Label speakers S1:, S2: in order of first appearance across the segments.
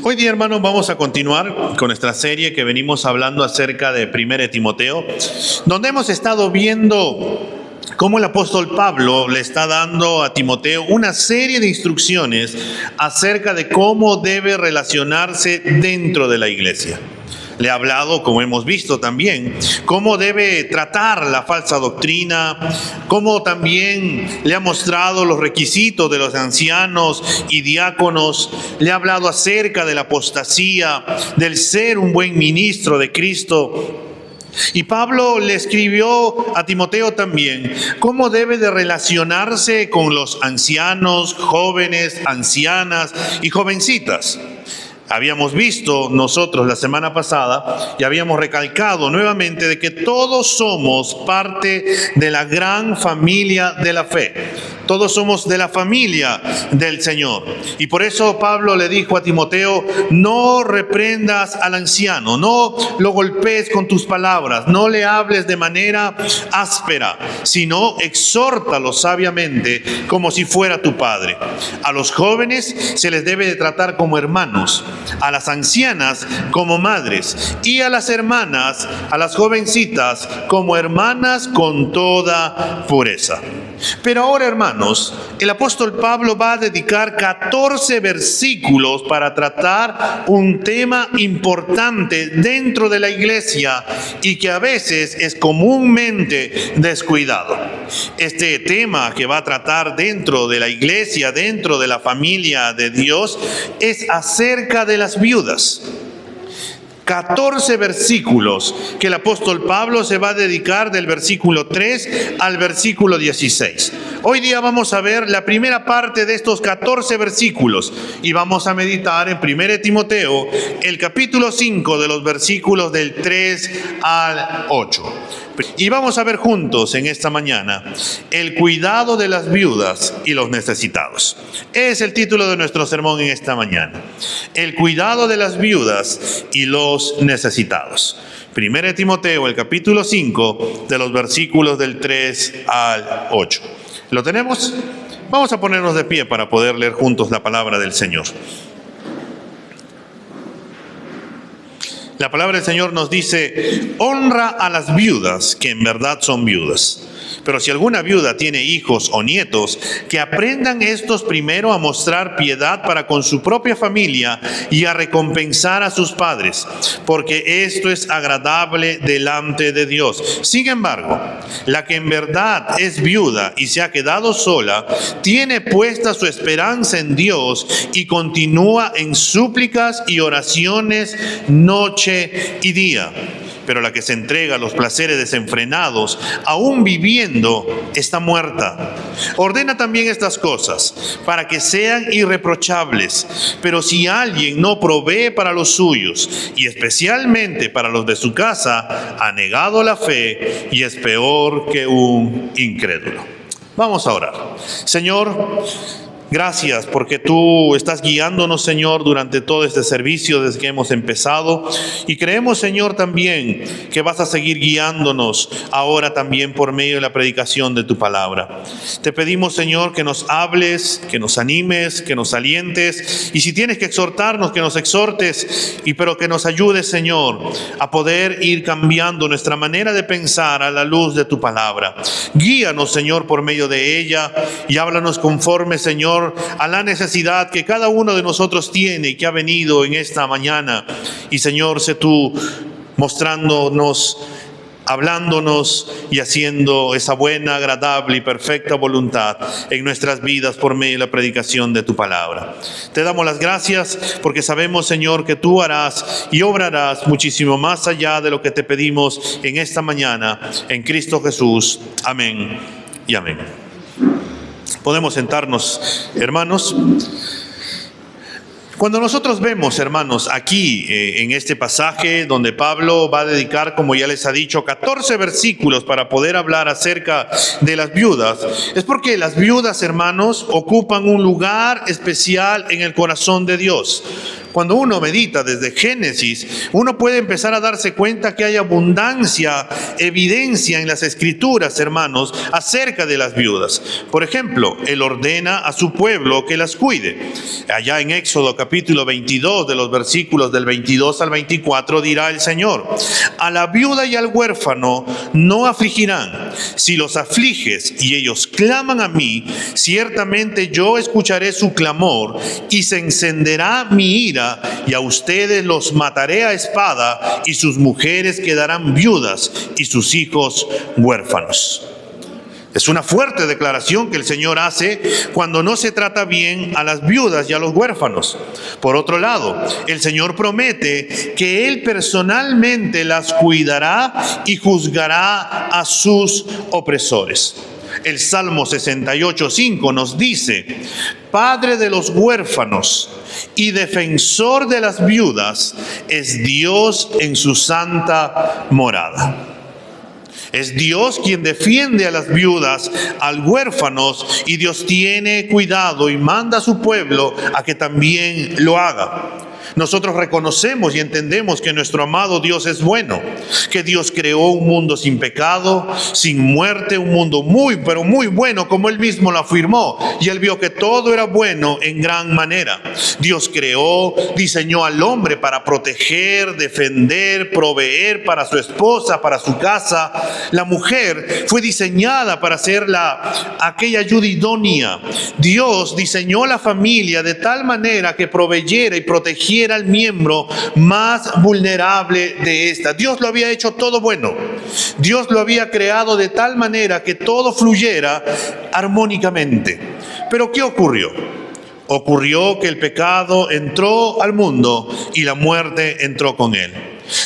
S1: Hoy día, hermanos, vamos a continuar con nuestra serie que venimos hablando acerca de 1 Timoteo, donde hemos estado viendo cómo el apóstol Pablo le está dando a Timoteo una serie de instrucciones acerca de cómo debe relacionarse dentro de la iglesia. Le ha hablado, como hemos visto también, cómo debe tratar la falsa doctrina, cómo también le ha mostrado los requisitos de los ancianos y diáconos. Le ha hablado acerca de la apostasía, del ser un buen ministro de Cristo. Y Pablo le escribió a Timoteo también cómo debe de relacionarse con los ancianos, jóvenes, ancianas y jovencitas. Habíamos visto nosotros la semana pasada y habíamos recalcado nuevamente de que todos somos parte de la gran familia de la fe. Todos somos de la familia del Señor. Y por eso Pablo le dijo a Timoteo: no reprendas al anciano, no lo golpees con tus palabras, no le hables de manera áspera, sino exhórtalo sabiamente como si fuera tu padre. A los jóvenes se les debe de tratar como hermanos, a las ancianas como madres y a las hermanas, a las jovencitas como hermanas con toda pureza. Pero ahora, hermanos, el apóstol Pablo va a dedicar 14 versículos para tratar un tema importante dentro de la iglesia y que a veces es comúnmente descuidado. Este tema que va a tratar dentro de la iglesia, dentro de la familia de Dios, es acerca de las viudas. 14 versículos que el apóstol Pablo se va a dedicar del versículo 3 al versículo 16. Hoy día vamos a ver la primera parte de estos 14 versículos y vamos a meditar en 1 Timoteo, el capítulo 5 de los versículos del 3 al 8. Y vamos a ver juntos en esta mañana el cuidado de las viudas y los necesitados. Es el título de nuestro sermón en esta mañana. El cuidado de las viudas y los necesitados. 1 Timoteo, el capítulo 5, de los versículos del 3 al 8. ¿Lo tenemos? Vamos a ponernos de pie para poder leer juntos la palabra del Señor. La palabra del Señor nos dice: honra a las viudas que en verdad son viudas. Pero si alguna viuda tiene hijos o nietos, que aprendan estos primero a mostrar piedad para con su propia familia y a recompensar a sus padres, porque esto es agradable delante de Dios. Sin embargo, la que en verdad es viuda y se ha quedado sola, tiene puesta su esperanza en Dios y continúa en súplicas y oraciones noche y día. Pero la que se entrega a los placeres desenfrenados, aún viviendo, está muerta. Ordena también estas cosas, para que sean irreprochables. Pero si alguien no provee para los suyos, y especialmente para los de su casa, ha negado la fe y es peor que un incrédulo. Vamos a orar. Señor, gracias porque tú estás guiándonos, Señor, durante todo este servicio desde que hemos empezado. Y creemos, Señor, también que vas a seguir guiándonos ahora también por medio de la predicación de tu palabra. Te pedimos, Señor, que nos hables, que nos animes, que nos alientes. Y si tienes que exhortarnos, que nos exhortes, pero que nos ayudes, Señor, a poder ir cambiando nuestra manera de pensar a la luz de tu palabra. Guíanos, Señor, por medio de ella y háblanos conforme, Señor, a la necesidad que cada uno de nosotros tiene y que ha venido en esta mañana. Y Señor, sé tú mostrándonos, hablándonos y haciendo esa buena, agradable y perfecta voluntad en nuestras vidas por medio de la predicación de tu palabra. Te damos las gracias porque sabemos, Señor, que tú harás y obrarás muchísimo más allá de lo que te pedimos en esta mañana, en Cristo Jesús. Amén y amén. Podemos sentarnos, hermanos. Cuando nosotros vemos, hermanos, aquí en este pasaje donde Pablo va a dedicar, como ya les ha dicho, 14 versículos para poder hablar acerca de las viudas, es porque las viudas, hermanos, ocupan un lugar especial en el corazón de Dios. Cuando uno medita desde Génesis, uno puede empezar a darse cuenta que hay abundancia, evidencia en las Escrituras, hermanos, acerca de las viudas. Por ejemplo, Él ordena a su pueblo que las cuide. Allá en Éxodo capítulo capítulo 22, de los versículos del 22 al 24, dirá el Señor: a la viuda y al huérfano no afligirán. Si los afliges y ellos claman a mí, ciertamente yo escucharé su clamor y se encenderá mi ira, y a ustedes los mataré a espada, y sus mujeres quedarán viudas y sus hijos huérfanos. Es una fuerte declaración que el Señor hace cuando no se trata bien a las viudas y a los huérfanos. Por otro lado, el Señor promete que Él personalmente las cuidará y juzgará a sus opresores. El Salmo 68:5 nos dice: Padre de los huérfanos y defensor de las viudas es Dios en su santa morada. Es Dios quien defiende a las viudas, a los huérfanos, y Dios tiene cuidado y manda a su pueblo a que también lo haga. Nosotros reconocemos y entendemos que nuestro amado Dios es bueno, que Dios creó un mundo sin pecado, sin muerte, un mundo muy, pero muy bueno, como Él mismo lo afirmó, y Él vio que todo era bueno en gran manera. Dios creó, diseñó al hombre para proteger, defender, proveer para su esposa, para su casa. La mujer fue diseñada para ser aquella ayuda idónea. Dios diseñó la familia de tal manera que proveyera y protegiera al miembro más vulnerable de esta. Dios lo había hecho todo bueno. Dios lo había creado de tal manera que todo fluyera armónicamente. Pero ¿qué ocurrió? Ocurrió que el pecado entró al mundo y la muerte entró con él.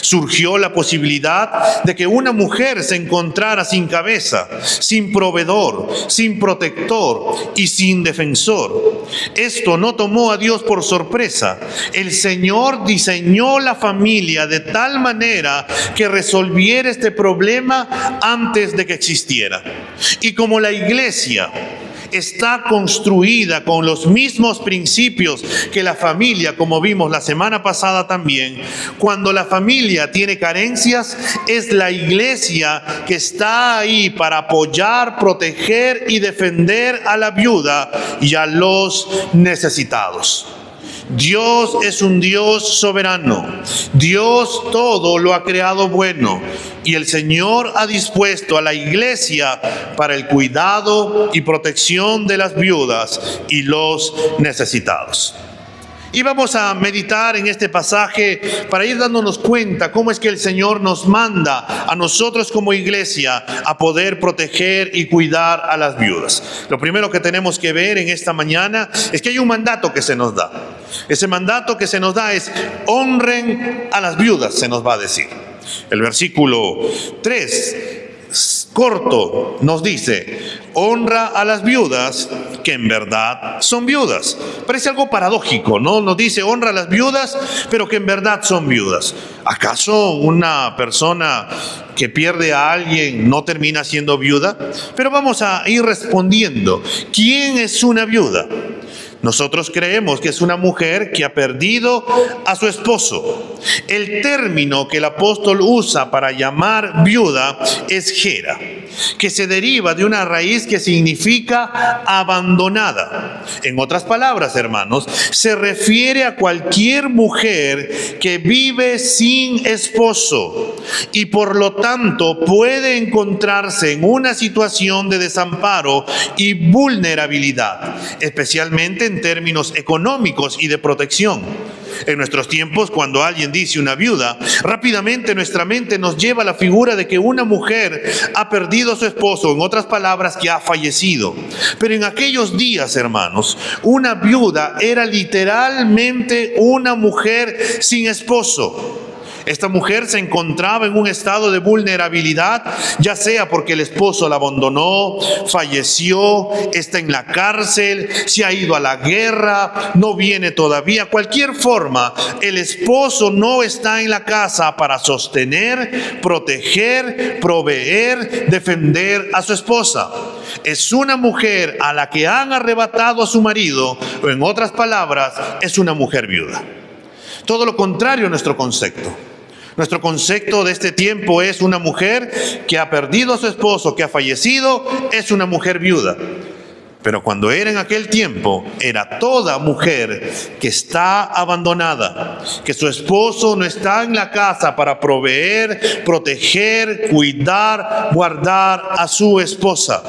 S1: Surgió la posibilidad de que una mujer se encontrara sin cabeza, sin proveedor, sin protector y sin defensor. Esto no tomó a Dios por sorpresa. El Señor diseñó la familia de tal manera que resolviera este problema antes de que existiera. Y como la iglesia está construida con los mismos principios que la familia, como vimos la semana pasada también, cuando la familia tiene carencias, es la iglesia que está ahí para apoyar, proteger y defender a la viuda y a los necesitados. Dios es un Dios soberano. Dios todo lo ha creado bueno. Y el Señor ha dispuesto a la iglesia para el cuidado y protección de las viudas y los necesitados. Y vamos a meditar en este pasaje para ir dándonos cuenta cómo es que el Señor nos manda a nosotros como iglesia a poder proteger y cuidar a las viudas. Lo primero que tenemos que ver en esta mañana es que hay un mandato que se nos da. Ese mandato que se nos da es: honren a las viudas, se nos va a decir. El versículo 3, corto, nos dice: honra a las viudas que en verdad son viudas. Parece algo paradójico, ¿no? Nos dice: honra a las viudas, pero que en verdad son viudas. ¿Acaso una persona que pierde a alguien no termina siendo viuda? Pero vamos a ir respondiendo. ¿Quién es una viuda? Nosotros creemos que es una mujer que ha perdido a su esposo. El término que el apóstol usa para llamar viuda es gera, que se deriva de una raíz que significa abandonada. En otras palabras, hermanos, se refiere a cualquier mujer que vive sin esposo y por lo tanto puede encontrarse en una situación de desamparo y vulnerabilidad, especialmente en términos económicos y de protección. En nuestros tiempos, cuando alguien dice una viuda, rápidamente nuestra mente nos lleva a la figura de que una mujer ha perdido a su esposo, en otras palabras, que ha fallecido. Pero en aquellos días, hermanos, una viuda era literalmente una mujer sin esposo. Esta mujer se encontraba en un estado de vulnerabilidad, ya sea porque el esposo la abandonó, falleció, está en la cárcel, se ha ido a la guerra, no viene todavía. Cualquier forma, el esposo no está en la casa para sostener, proteger, proveer, defender a su esposa. Es una mujer a la que han arrebatado a su marido, o en otras palabras, es una mujer viuda. Todo lo contrario a nuestro concepto. Nuestro concepto de este tiempo es una mujer que ha perdido a su esposo, que ha fallecido, es una mujer viuda. Pero cuando era en aquel tiempo, era toda mujer que está abandonada, que su esposo no está en la casa para proveer, proteger, cuidar, guardar a su esposa.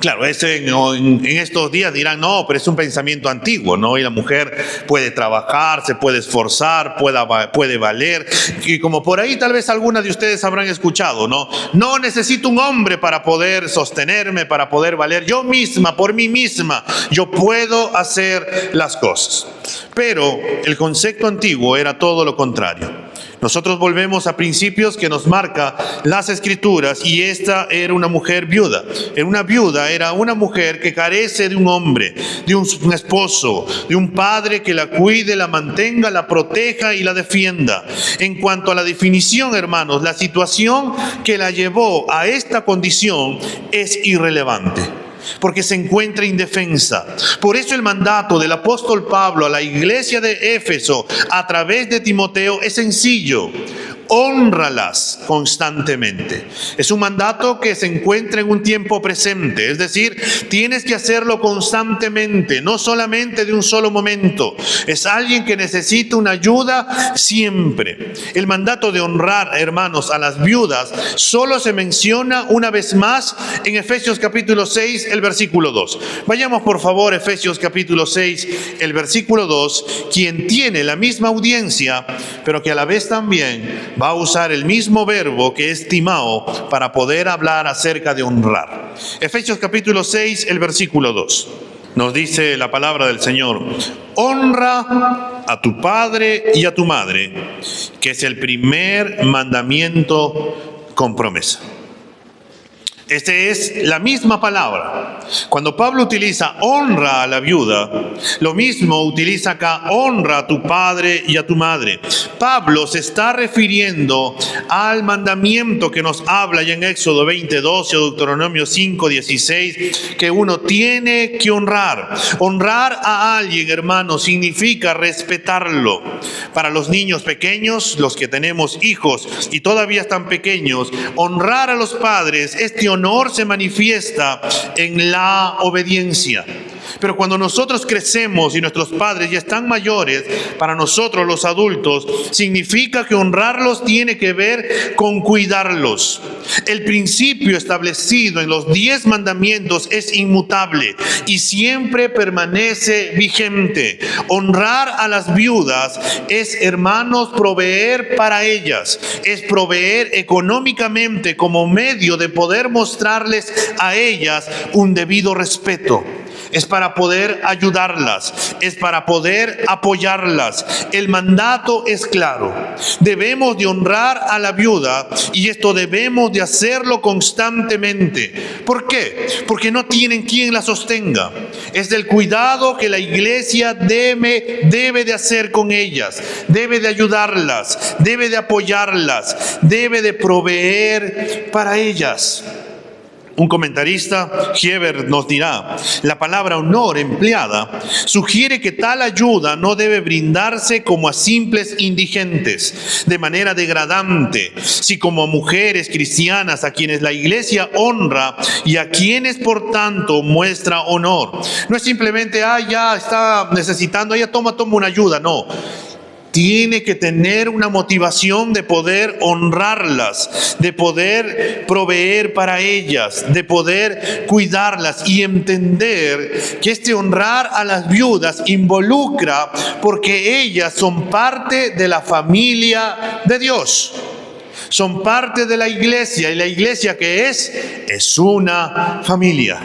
S1: Claro, en estos días dirán, no, pero es un pensamiento antiguo, ¿no? Y la mujer puede trabajar, se puede esforzar, puede valer. Y como por ahí tal vez algunas de ustedes habrán escuchado, ¿no? No necesito un hombre para poder sostenerme, para poder valer. Yo misma, por mí misma, yo puedo hacer las cosas. Pero el concepto antiguo era todo lo contrario. Nosotros volvemos a principios que nos marca las Escrituras, y esta era una mujer viuda. Una viuda era una mujer que carece de un hombre, de un esposo, de un padre que la cuide, la mantenga, la proteja y la defienda. En cuanto a la definición, hermanos, la situación que la llevó a esta condición es irrelevante, porque se encuentra indefensa. Por eso el mandato del apóstol Pablo a la iglesia de Éfeso a través de Timoteo es sencillo: hónralas constantemente. Es un mandato que se encuentra en un tiempo presente, es decir, tienes que hacerlo constantemente, no solamente de un solo momento. Es alguien que necesita una ayuda siempre. El mandato de honrar, hermanos, a las viudas solo se menciona una vez más en Efesios capítulo 6, el versículo 2. Vayamos por favor, Efesios capítulo 6, el versículo 2, quien tiene la misma audiencia, pero que a la vez también va a usar el mismo verbo que es timao para poder hablar acerca de honrar. Efesios capítulo 6, el versículo 2. Nos dice la palabra del Señor: honra a tu padre y a tu madre, que es el primer mandamiento con promesa. Esta es la misma palabra. Cuando Pablo utiliza honra a la viuda, lo mismo utiliza acá: honra a tu padre y a tu madre. Pablo se está refiriendo al mandamiento que nos habla ya en Éxodo 20:12 o Deuteronomio 5:16, que uno tiene que honrar. Honrar a alguien, hermano, significa respetarlo. Para los niños pequeños, los que tenemos hijos y todavía están pequeños, honrar a los padres, honor se manifiesta en la obediencia. Pero cuando nosotros crecemos y nuestros padres ya están mayores, para nosotros los adultos, significa que honrarlos tiene que ver con cuidarlos. El principio establecido en los 10 mandamientos es inmutable y siempre permanece vigente. Honrar a las viudas es, hermanos, proveer para ellas, es proveer económicamente como medio de poder mostrarles a ellas un debido respeto. Es para poder ayudarlas, es para poder apoyarlas. El mandato es claro. Debemos de honrar a la viuda, y esto debemos de hacerlo constantemente. ¿Por qué? Porque no tienen quien la sostenga. Es del cuidado que la iglesia debe de hacer con ellas. Debe de ayudarlas, debe de apoyarlas, debe de proveer para ellas. Un comentarista, Heber, nos dirá: la palabra honor empleada sugiere que tal ayuda no debe brindarse como a simples indigentes, de manera degradante, si como mujeres cristianas a quienes la iglesia honra y a quienes por tanto muestra honor. No es simplemente, ya está necesitando, toma una ayuda, no. Tiene que tener una motivación de poder honrarlas, de poder proveer para ellas, de poder cuidarlas, y entender que este honrar a las viudas involucra porque ellas son parte de la familia de Dios. Son parte de la iglesia, y la iglesia que es una familia.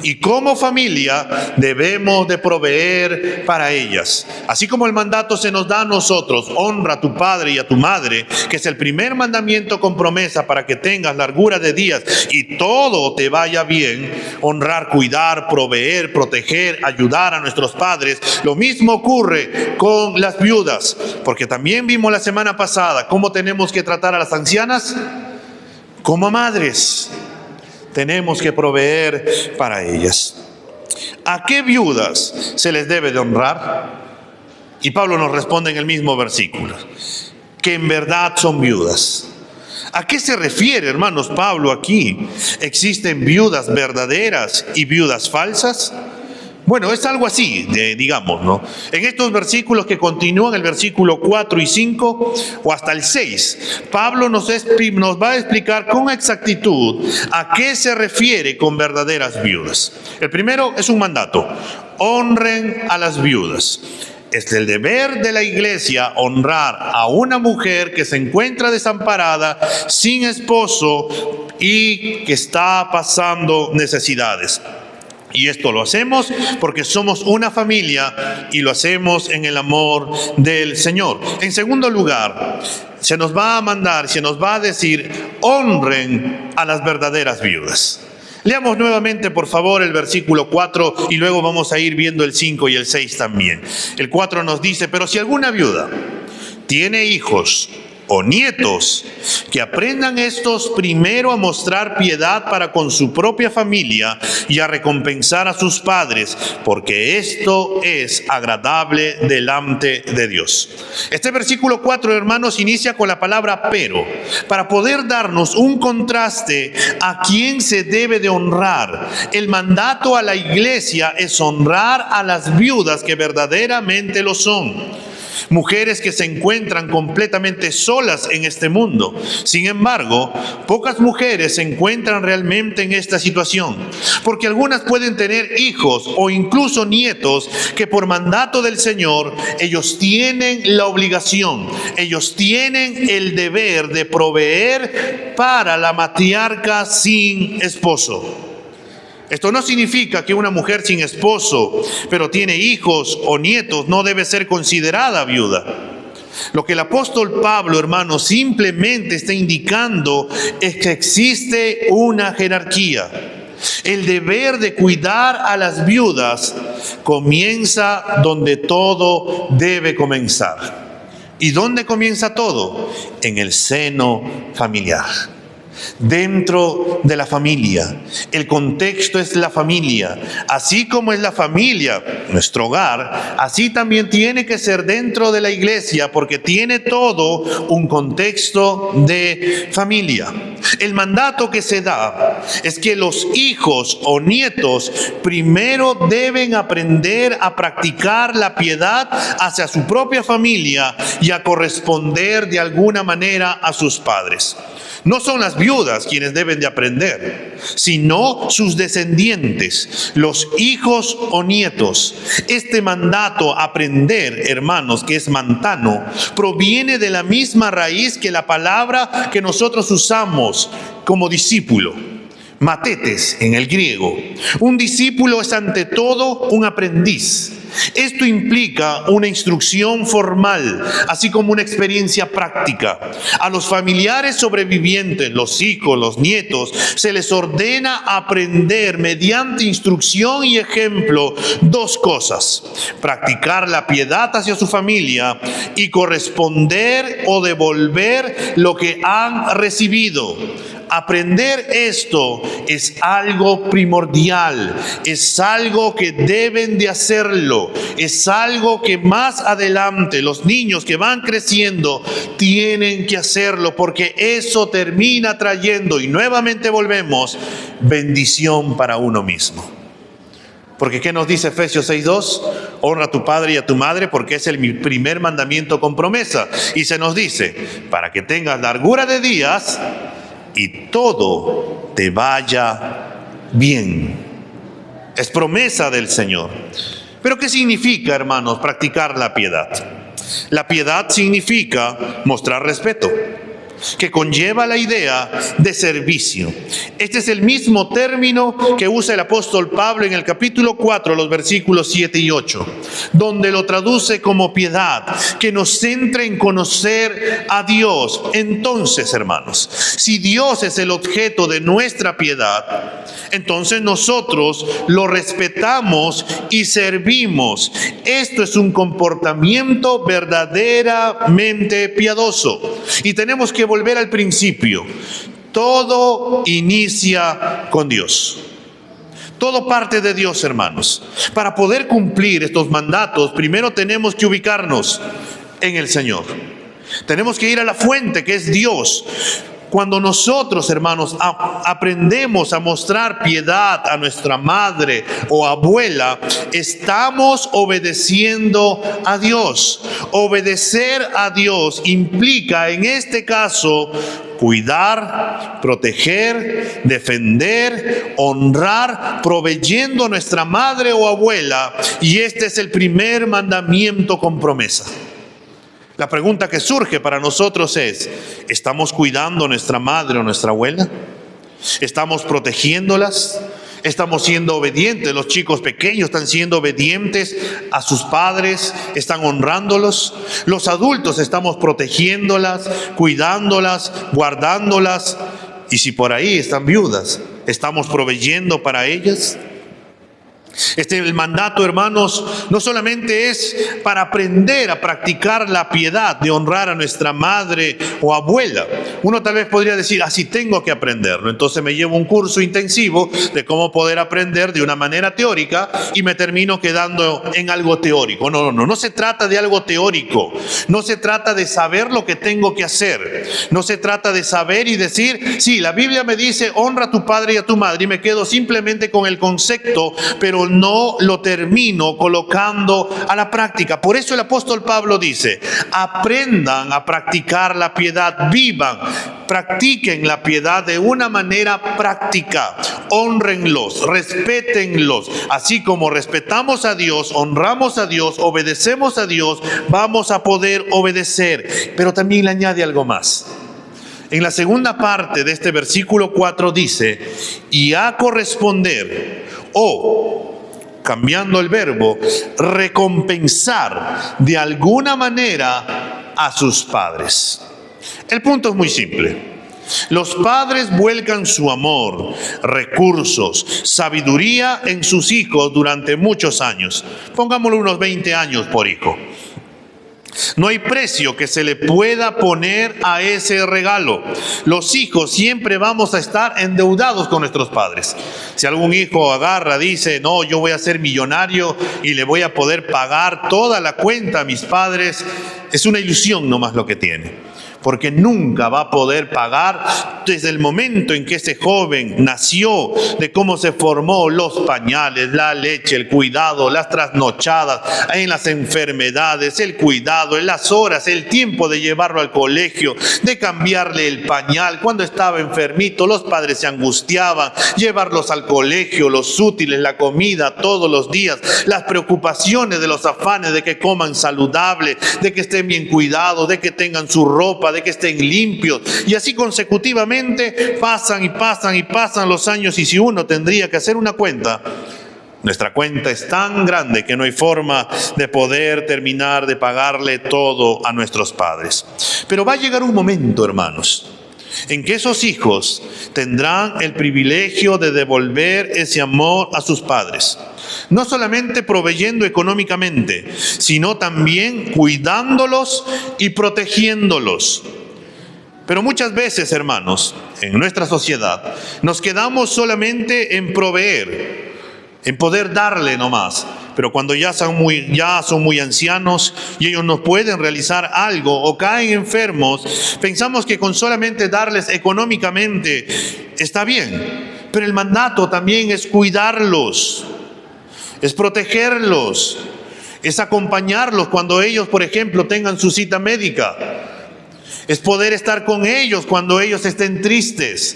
S1: Y como familia debemos de proveer para ellas. Así como el mandato se nos da a nosotros: honra a tu padre y a tu madre, que es el primer mandamiento con promesa para que tengas largura de días y todo te vaya bien. Honrar, cuidar, proveer, proteger, ayudar a nuestros padres. Lo mismo ocurre con las viudas, porque también vimos la semana pasada cómo tenemos que tratar a las ancianas como a madres. Tenemos que proveer para ellas. ¿A qué viudas se les debe de honrar? Y Pablo nos responde en el mismo versículo: que en verdad son viudas. ¿A qué se refiere, hermanos, Pablo aquí? ¿Existen viudas verdaderas y viudas falsas? Bueno, es algo así, digamos, ¿no? En estos versículos que continúan, el versículo 4 y 5 o hasta el 6, Pablo nos va a explicar con exactitud a qué se refiere con verdaderas viudas. El primero es un mandato: honren a las viudas. Es el deber de la iglesia honrar a una mujer que se encuentra desamparada, sin esposo y que está pasando necesidades. Y esto lo hacemos porque somos una familia y lo hacemos en el amor del Señor. En segundo lugar, se nos va a mandar, se nos va a decir: honren a las verdaderas viudas. Leamos nuevamente, por favor, el versículo 4 y luego vamos a ir viendo el 5 y el 6 también. El 4 nos dice: pero si alguna viuda tiene hijos o nietos, que aprendan estos primero a mostrar piedad para con su propia familia y a recompensar a sus padres, porque esto es agradable delante de Dios. Este versículo 4, hermanos, inicia con la palabra pero, para poder darnos un contraste a quién se debe de honrar. El mandato a la iglesia es honrar a las viudas que verdaderamente lo son. Mujeres que se encuentran completamente solas en este mundo. Sin embargo, pocas mujeres se encuentran realmente en esta situación, porque algunas pueden tener hijos o incluso nietos que por mandato del Señor ellos tienen la obligación, ellos tienen el deber de proveer para la matriarca sin esposo. Esto no significa que una mujer sin esposo, pero tiene hijos o nietos, no debe ser considerada viuda. Lo que el apóstol Pablo, hermanos, simplemente está indicando es que existe una jerarquía. El deber de cuidar a las viudas comienza donde todo debe comenzar. ¿Y dónde comienza todo? En el seno familiar. Dentro de la familia. El contexto es la familia. Así como es la familia, nuestro hogar, así también tiene que ser dentro de la iglesia, porque tiene todo un contexto de familia. El mandato que se da es que los hijos o nietos primero deben aprender a practicar la piedad hacia su propia familia y a corresponder de alguna manera a sus padres. No son las viudas quienes deben de aprender, sino sus descendientes, los hijos o nietos. Este mandato, aprender, hermanos, que es mantano, proviene de la misma raíz que la palabra que nosotros usamos como discípulo. Matetes en el griego. Un discípulo es ante todo un aprendiz. Esto implica una instrucción formal, así como una experiencia práctica. A los familiares sobrevivientes, los hijos, los nietos, se les ordena aprender mediante instrucción y ejemplo dos cosas: practicar la piedad hacia su familia y corresponder o devolver lo que han recibido. Aprender esto es algo primordial, es algo que deben de hacerlo, es algo que más adelante los niños que van creciendo tienen que hacerlo, porque eso termina trayendo, y nuevamente volvemos, bendición para uno mismo. Porque ¿qué nos dice Efesios 6:2? Honra a tu padre y a tu madre, porque es el primer mandamiento con promesa. Y se nos dice, para que tengas largura de días y todo te vaya bien. Es promesa del Señor. Pero ¿qué significa, hermanos, practicar la piedad? La piedad significa mostrar respeto, que conlleva la idea de servicio. Este es el mismo término que usa el apóstol Pablo en el capítulo 4, los versículos 7 y 8, donde lo traduce como piedad, que nos centra en conocer a Dios. Entonces, hermanos, si Dios es el objeto de nuestra piedad, entonces nosotros lo respetamos y servimos. Esto es un comportamiento verdaderamente piadoso. Y tenemos que volver al principio. Todo inicia con Dios. Todo parte de Dios, hermanos. Para poder cumplir estos mandatos, primero tenemos que ubicarnos en el Señor. Tenemos que ir a la fuente, que es Dios. Cuando nosotros, hermanos, aprendemos a mostrar piedad a nuestra madre o abuela, estamos obedeciendo a Dios. Obedecer a Dios implica, en este caso, cuidar, proteger, defender, honrar, proveyendo a nuestra madre o abuela. Y este es el primer mandamiento con promesa. La pregunta que surge para nosotros es: ¿estamos cuidando a nuestra madre o nuestra abuela? ¿Estamos protegiéndolas? ¿Estamos siendo obedientes? Los chicos pequeños están siendo obedientes a sus padres, están honrándolos. Los adultos estamos protegiéndolas, cuidándolas, guardándolas. Y si por ahí están viudas, ¿estamos proveyendo para ellas? El mandato, hermanos, no solamente es para aprender a practicar la piedad de honrar a nuestra madre o abuela. Uno tal vez podría decir: así tengo que aprenderlo, entonces me llevo un curso intensivo de cómo poder aprender de una manera teórica y me termino quedando en algo teórico. No se trata de algo teórico, no se trata de saber lo que tengo que hacer, no se trata de saber y decir: sí, la Biblia me dice honra a tu padre y a tu madre, y me quedo simplemente con el concepto, pero no lo termino colocando a la práctica. Por eso el apóstol Pablo dice: aprendan a practicar la piedad, vivan, practiquen la piedad de una manera práctica, honrenlos, respétenlos, así como respetamos a Dios, honramos a Dios, obedecemos a Dios, vamos a poder obedecer. Pero también le añade algo más. En la segunda parte de este versículo 4 dice: y a corresponder, o cambiando el verbo, recompensar de alguna manera a sus padres. El punto es muy simple. Los padres vuelcan su amor, recursos, sabiduría en sus hijos durante muchos años. Pongámoslo unos 20 años por hijo. No hay precio que se le pueda poner a ese regalo. Los hijos siempre vamos a estar endeudados con nuestros padres. Si algún hijo agarra, dice: no, yo voy a ser millonario y le voy a poder pagar toda la cuenta a mis padres, es una ilusión nomás lo que tiene. Porque nunca va a poder pagar desde el momento en que ese joven nació, de cómo se formó, los pañales, la leche, el cuidado, las trasnochadas, en las enfermedades, el cuidado, en las horas, el tiempo de llevarlo al colegio, de cambiarle el pañal. Cuando estaba enfermito, los padres se angustiaban, llevarlos al colegio, los útiles, la comida todos los días, las preocupaciones de los afanes de que coman saludable, de que estén bien cuidados, de que tengan su ropa, de que estén limpios, y así consecutivamente pasan y pasan y pasan los años. Y si uno tendría que hacer una cuenta, nuestra cuenta es tan grande que no hay forma de poder terminar de pagarle todo a nuestros padres. Pero va a llegar un momento, hermanos, en que esos hijos tendrán el privilegio de devolver ese amor a sus padres. No solamente proveyendo económicamente, sino también cuidándolos y protegiéndolos. Pero muchas veces, hermanos, en nuestra sociedad nos quedamos solamente en proveer, en poder darle nomás. Pero cuando ya son muy ancianos y ellos no pueden realizar algo o caen enfermos, pensamos que con solamente darles económicamente está bien. Pero el mandato también es cuidarlos, es protegerlos, es acompañarlos cuando ellos, por ejemplo, tengan su cita médica. Es poder estar con ellos cuando ellos estén tristes.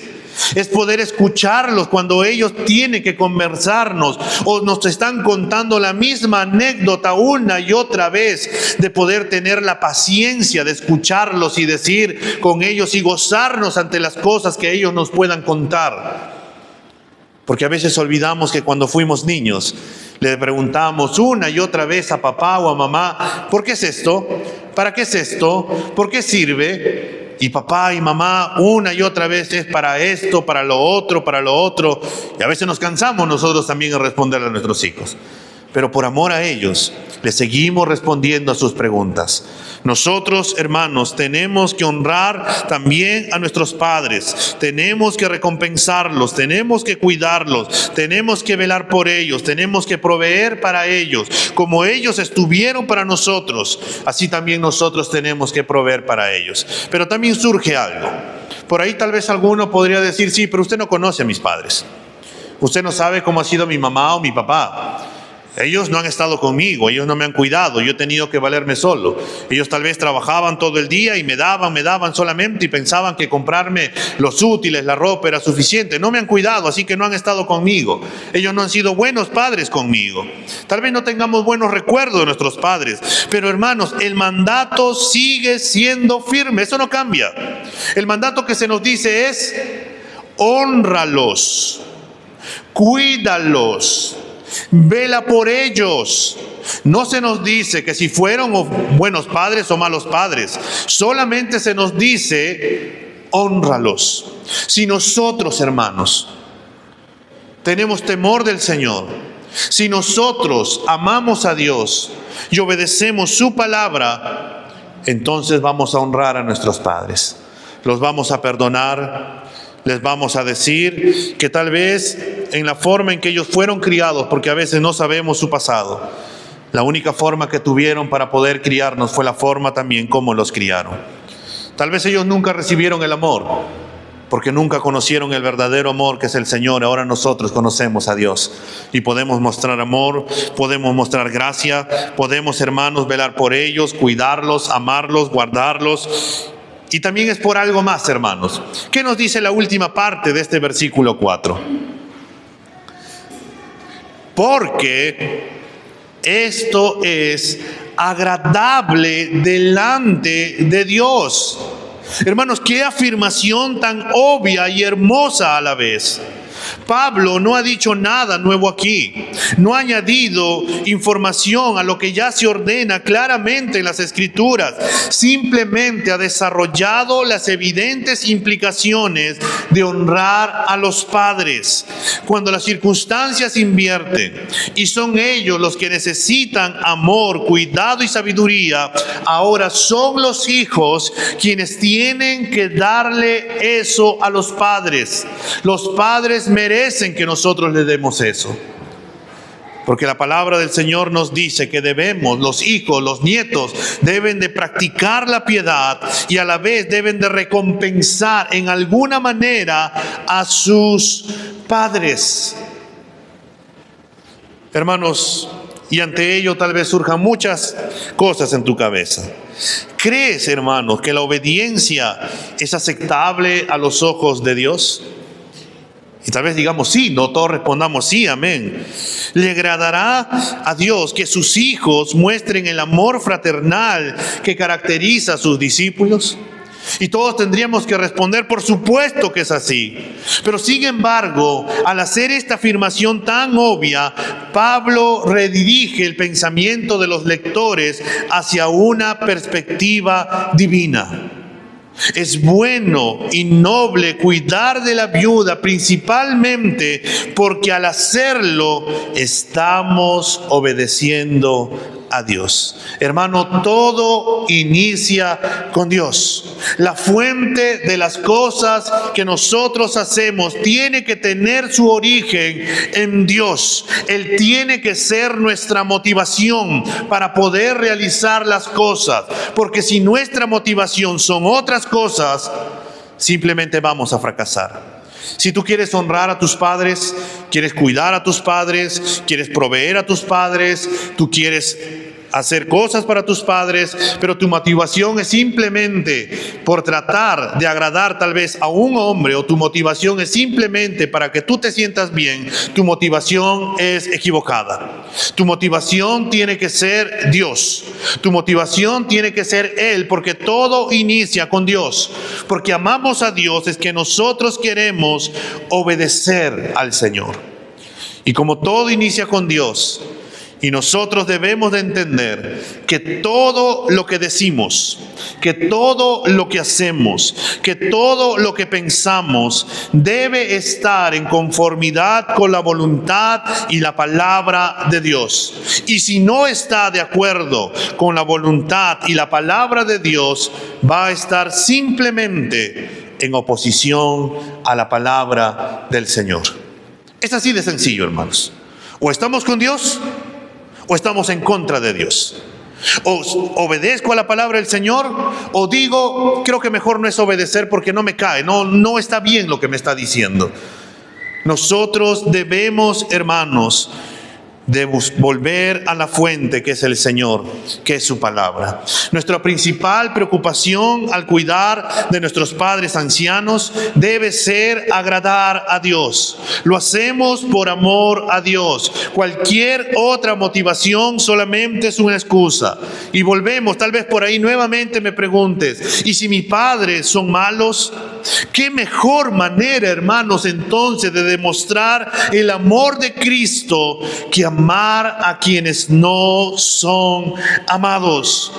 S1: Es poder escucharlos cuando ellos tienen que conversarnos o nos están contando la misma anécdota una y otra vez, de poder tener la paciencia de escucharlos y decir con ellos y gozarnos ante las cosas que ellos nos puedan contar. Porque a veces olvidamos que cuando fuimos niños le preguntamos una y otra vez a papá o a mamá: ¿por qué es esto? ¿Para qué es esto? ¿Por qué sirve? Y papá y mamá una y otra vez es para esto, para lo otro, para lo otro. Y a veces nos cansamos nosotros también en responderle a nuestros hijos. pero por amor a ellos, le seguimos respondiendo a sus preguntas. Nosotros, hermanos, tenemos que honrar también a nuestros padres. Tenemos que recompensarlos, tenemos que cuidarlos, tenemos que velar por ellos, tenemos que proveer para ellos. Como ellos estuvieron para nosotros, así también nosotros tenemos que proveer para ellos. Pero también surge algo. Por ahí tal vez alguno podría decir, sí, pero usted no conoce a mis padres. Usted no sabe cómo ha sido mi mamá o mi papá. Ellos no han estado conmigo, ellos no me han cuidado, yo he tenido que valerme solo. Ellos tal vez trabajaban todo el día y me daban solamente y pensaban que comprarme los útiles, la ropa era suficiente. No me han cuidado, así que no han estado conmigo. Ellos no han sido buenos padres conmigo. Tal vez no tengamos buenos recuerdos de nuestros padres, pero hermanos, el mandato sigue siendo firme, eso no cambia. El mandato que se nos dice es: hónralos, cuídalos, vela por ellos. No se nos dice que si fueron buenos padres o malos padres. Solamente se nos dice: hónralos. Si nosotros, hermanos, tenemos temor del Señor, si nosotros amamos a Dios y obedecemos su palabra, entonces vamos a honrar a nuestros padres. Los vamos a perdonar. Les vamos a decir que tal vez en la forma en que ellos fueron criados, porque a veces no sabemos su pasado, la única forma que tuvieron para poder criarnos fue la forma también como los criaron. Tal vez ellos nunca recibieron el amor, porque nunca conocieron el verdadero amor que es el Señor. Ahora nosotros conocemos a Dios y podemos mostrar amor, podemos mostrar gracia, podemos, hermanos, velar por ellos, cuidarlos, amarlos, guardarlos. Y también es por algo más, hermanos. ¿Qué nos dice la última parte de este versículo 4? Porque esto es agradable delante de Dios. Hermanos, qué afirmación tan obvia y hermosa a la vez. Pablo no ha dicho nada nuevo aquí, no ha añadido información a lo que ya se ordena claramente en las Escrituras, simplemente ha desarrollado las evidentes implicaciones de honrar a los padres. Cuando las circunstancias invierten y son ellos los que necesitan amor, cuidado y sabiduría, ahora son los hijos quienes tienen que darle eso a los padres. Los padres merecen que nosotros les demos eso. Porque la palabra del Señor nos dice que debemos, los hijos, los nietos, deben de practicar la piedad y a la vez deben de recompensar en alguna manera a sus padres. Hermanos, y ante ello tal vez surjan muchas cosas en tu cabeza. ¿Crees, hermanos, que la obediencia es aceptable a los ojos de Dios? Y tal vez digamos sí, no todos respondamos sí, amén. ¿Le agradará a Dios que sus hijos muestren el amor fraternal que caracteriza a sus discípulos? Y todos tendríamos que responder, por supuesto que es así. Pero sin embargo, al hacer esta afirmación tan obvia, Pablo redirige el pensamiento de los lectores hacia una perspectiva divina. Es bueno y noble cuidar de la viuda, principalmente porque al hacerlo estamos obedeciendo a Dios. Hermano, todo inicia con Dios. La fuente de las cosas que nosotros hacemos tiene que tener su origen en Dios. Él tiene que ser nuestra motivación para poder realizar las cosas. Porque si nuestra motivación son otras cosas, simplemente vamos a fracasar. Si tú quieres honrar a tus padres, quieres cuidar a tus padres, quieres proveer a tus padres, tú quieres hacer cosas para tus padres, pero tu motivación es simplemente por tratar de agradar tal vez a un hombre, o tu motivación es simplemente para que tú te sientas bien, tu motivación es equivocada. Tu motivación tiene que ser Dios. Tu motivación tiene que ser Él, porque todo inicia con Dios. Porque amamos a Dios es que nosotros queremos obedecer al Señor. Y como todo inicia con Dios, Y nosotros debemos de entender que todo lo que decimos, que todo lo que hacemos, que todo lo que pensamos debe estar en conformidad con la voluntad y la palabra de Dios. Y si no está de acuerdo con la voluntad y la palabra de Dios, va a estar simplemente en oposición a la palabra del Señor. Es así de sencillo, hermanos. O estamos con Dios o estamos en contra de Dios. O obedezco a la palabra del Señor, o digo, creo que mejor no es obedecer porque no me cae, no está bien lo que me está diciendo. Nosotros debemos, hermanos, de volver a la fuente que es el Señor, que es su palabra. Nuestra principal preocupación al cuidar de nuestros padres ancianos debe ser agradar a Dios. Lo hacemos por amor a Dios. Cualquier otra motivación solamente es una excusa. Y volvemos, tal vez por ahí nuevamente me preguntes, ¿y si mis padres son malos? ¿Qué mejor manera, hermanos, entonces de demostrar el amor de Cristo que amar a quienes no son amados?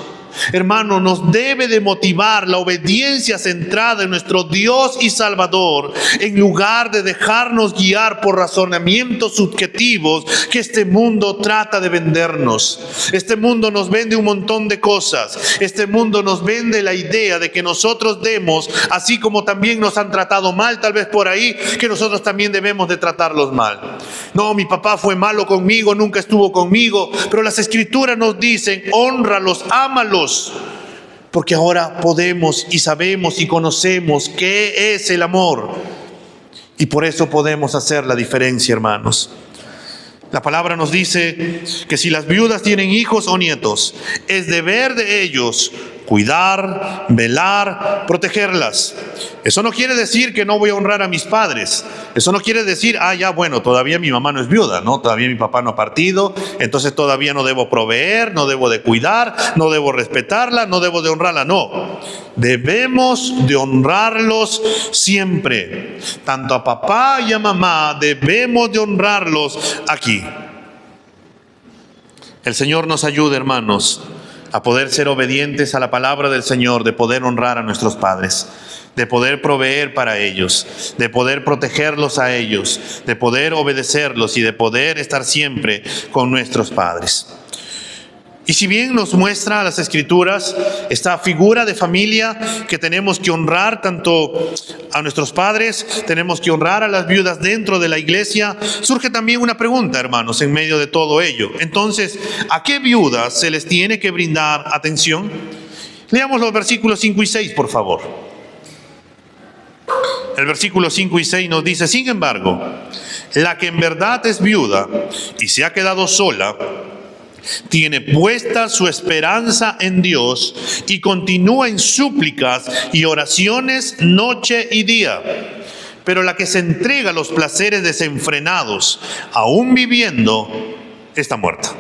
S1: Hermano, nos debe de motivar la obediencia centrada en nuestro Dios y Salvador, en lugar de dejarnos guiar por razonamientos subjetivos que este mundo trata de vendernos. Este mundo nos vende un montón de cosas. Este mundo nos vende la idea de que nosotros demos, así como también nos han tratado mal, tal vez por ahí, que nosotros también debemos de tratarlos mal. No, mi papá fue malo conmigo, nunca estuvo conmigo, pero las Escrituras nos dicen, hónralos, ámalos. Porque ahora podemos y sabemos y conocemos qué es el amor. Y por eso podemos hacer la diferencia, hermanos. La palabra nos dice que si las viudas tienen hijos o nietos, es deber de ellos cuidar, velar, protegerlas. Eso no quiere decir que no voy a honrar a mis padres. Eso no quiere decir, bueno, todavía mi mamá no es viuda, ¿no? Todavía mi papá no ha partido, entonces todavía no debo proveer, no debo de cuidar, no debo respetarla, no debo de honrarla. No, debemos de honrarlos siempre. Tanto a papá y a mamá debemos de honrarlos aquí. El Señor nos ayude, hermanos, a poder ser obedientes a la palabra del Señor, de poder honrar a nuestros padres, de poder proveer para ellos, de poder protegerlos a ellos, de poder obedecerlos y de poder estar siempre con nuestros padres. Y si bien nos muestra las Escrituras esta figura de familia que tenemos que honrar tanto a nuestros padres, tenemos que honrar a las viudas dentro de la iglesia, surge también una pregunta, hermanos, en medio de todo ello. Entonces, ¿a qué viudas se les tiene que brindar atención? Leamos los versículos 5 y 6, por favor. El versículo 5 y 6 nos dice, sin embargo, la que en verdad es viuda y se ha quedado sola, tiene puesta su esperanza en Dios y continúa en súplicas y oraciones noche y día. Pero la que se entrega a los placeres desenfrenados, aún viviendo, está muerta.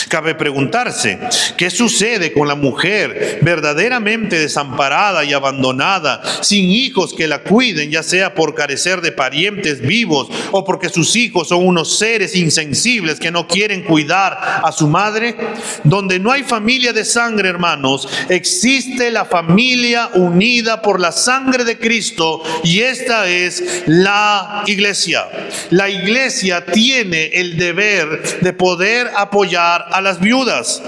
S1: Cabe preguntarse, ¿qué sucede con la mujer verdaderamente desamparada y abandonada, sin hijos que la cuiden, ya sea por carecer de parientes vivos o porque sus hijos son unos seres insensibles que no quieren cuidar a su madre? Donde no hay familia de sangre, hermanos, existe la familia unida por la sangre de Cristo, y esta es la iglesia. La iglesia tiene el deber de poder apoyar a las viudas.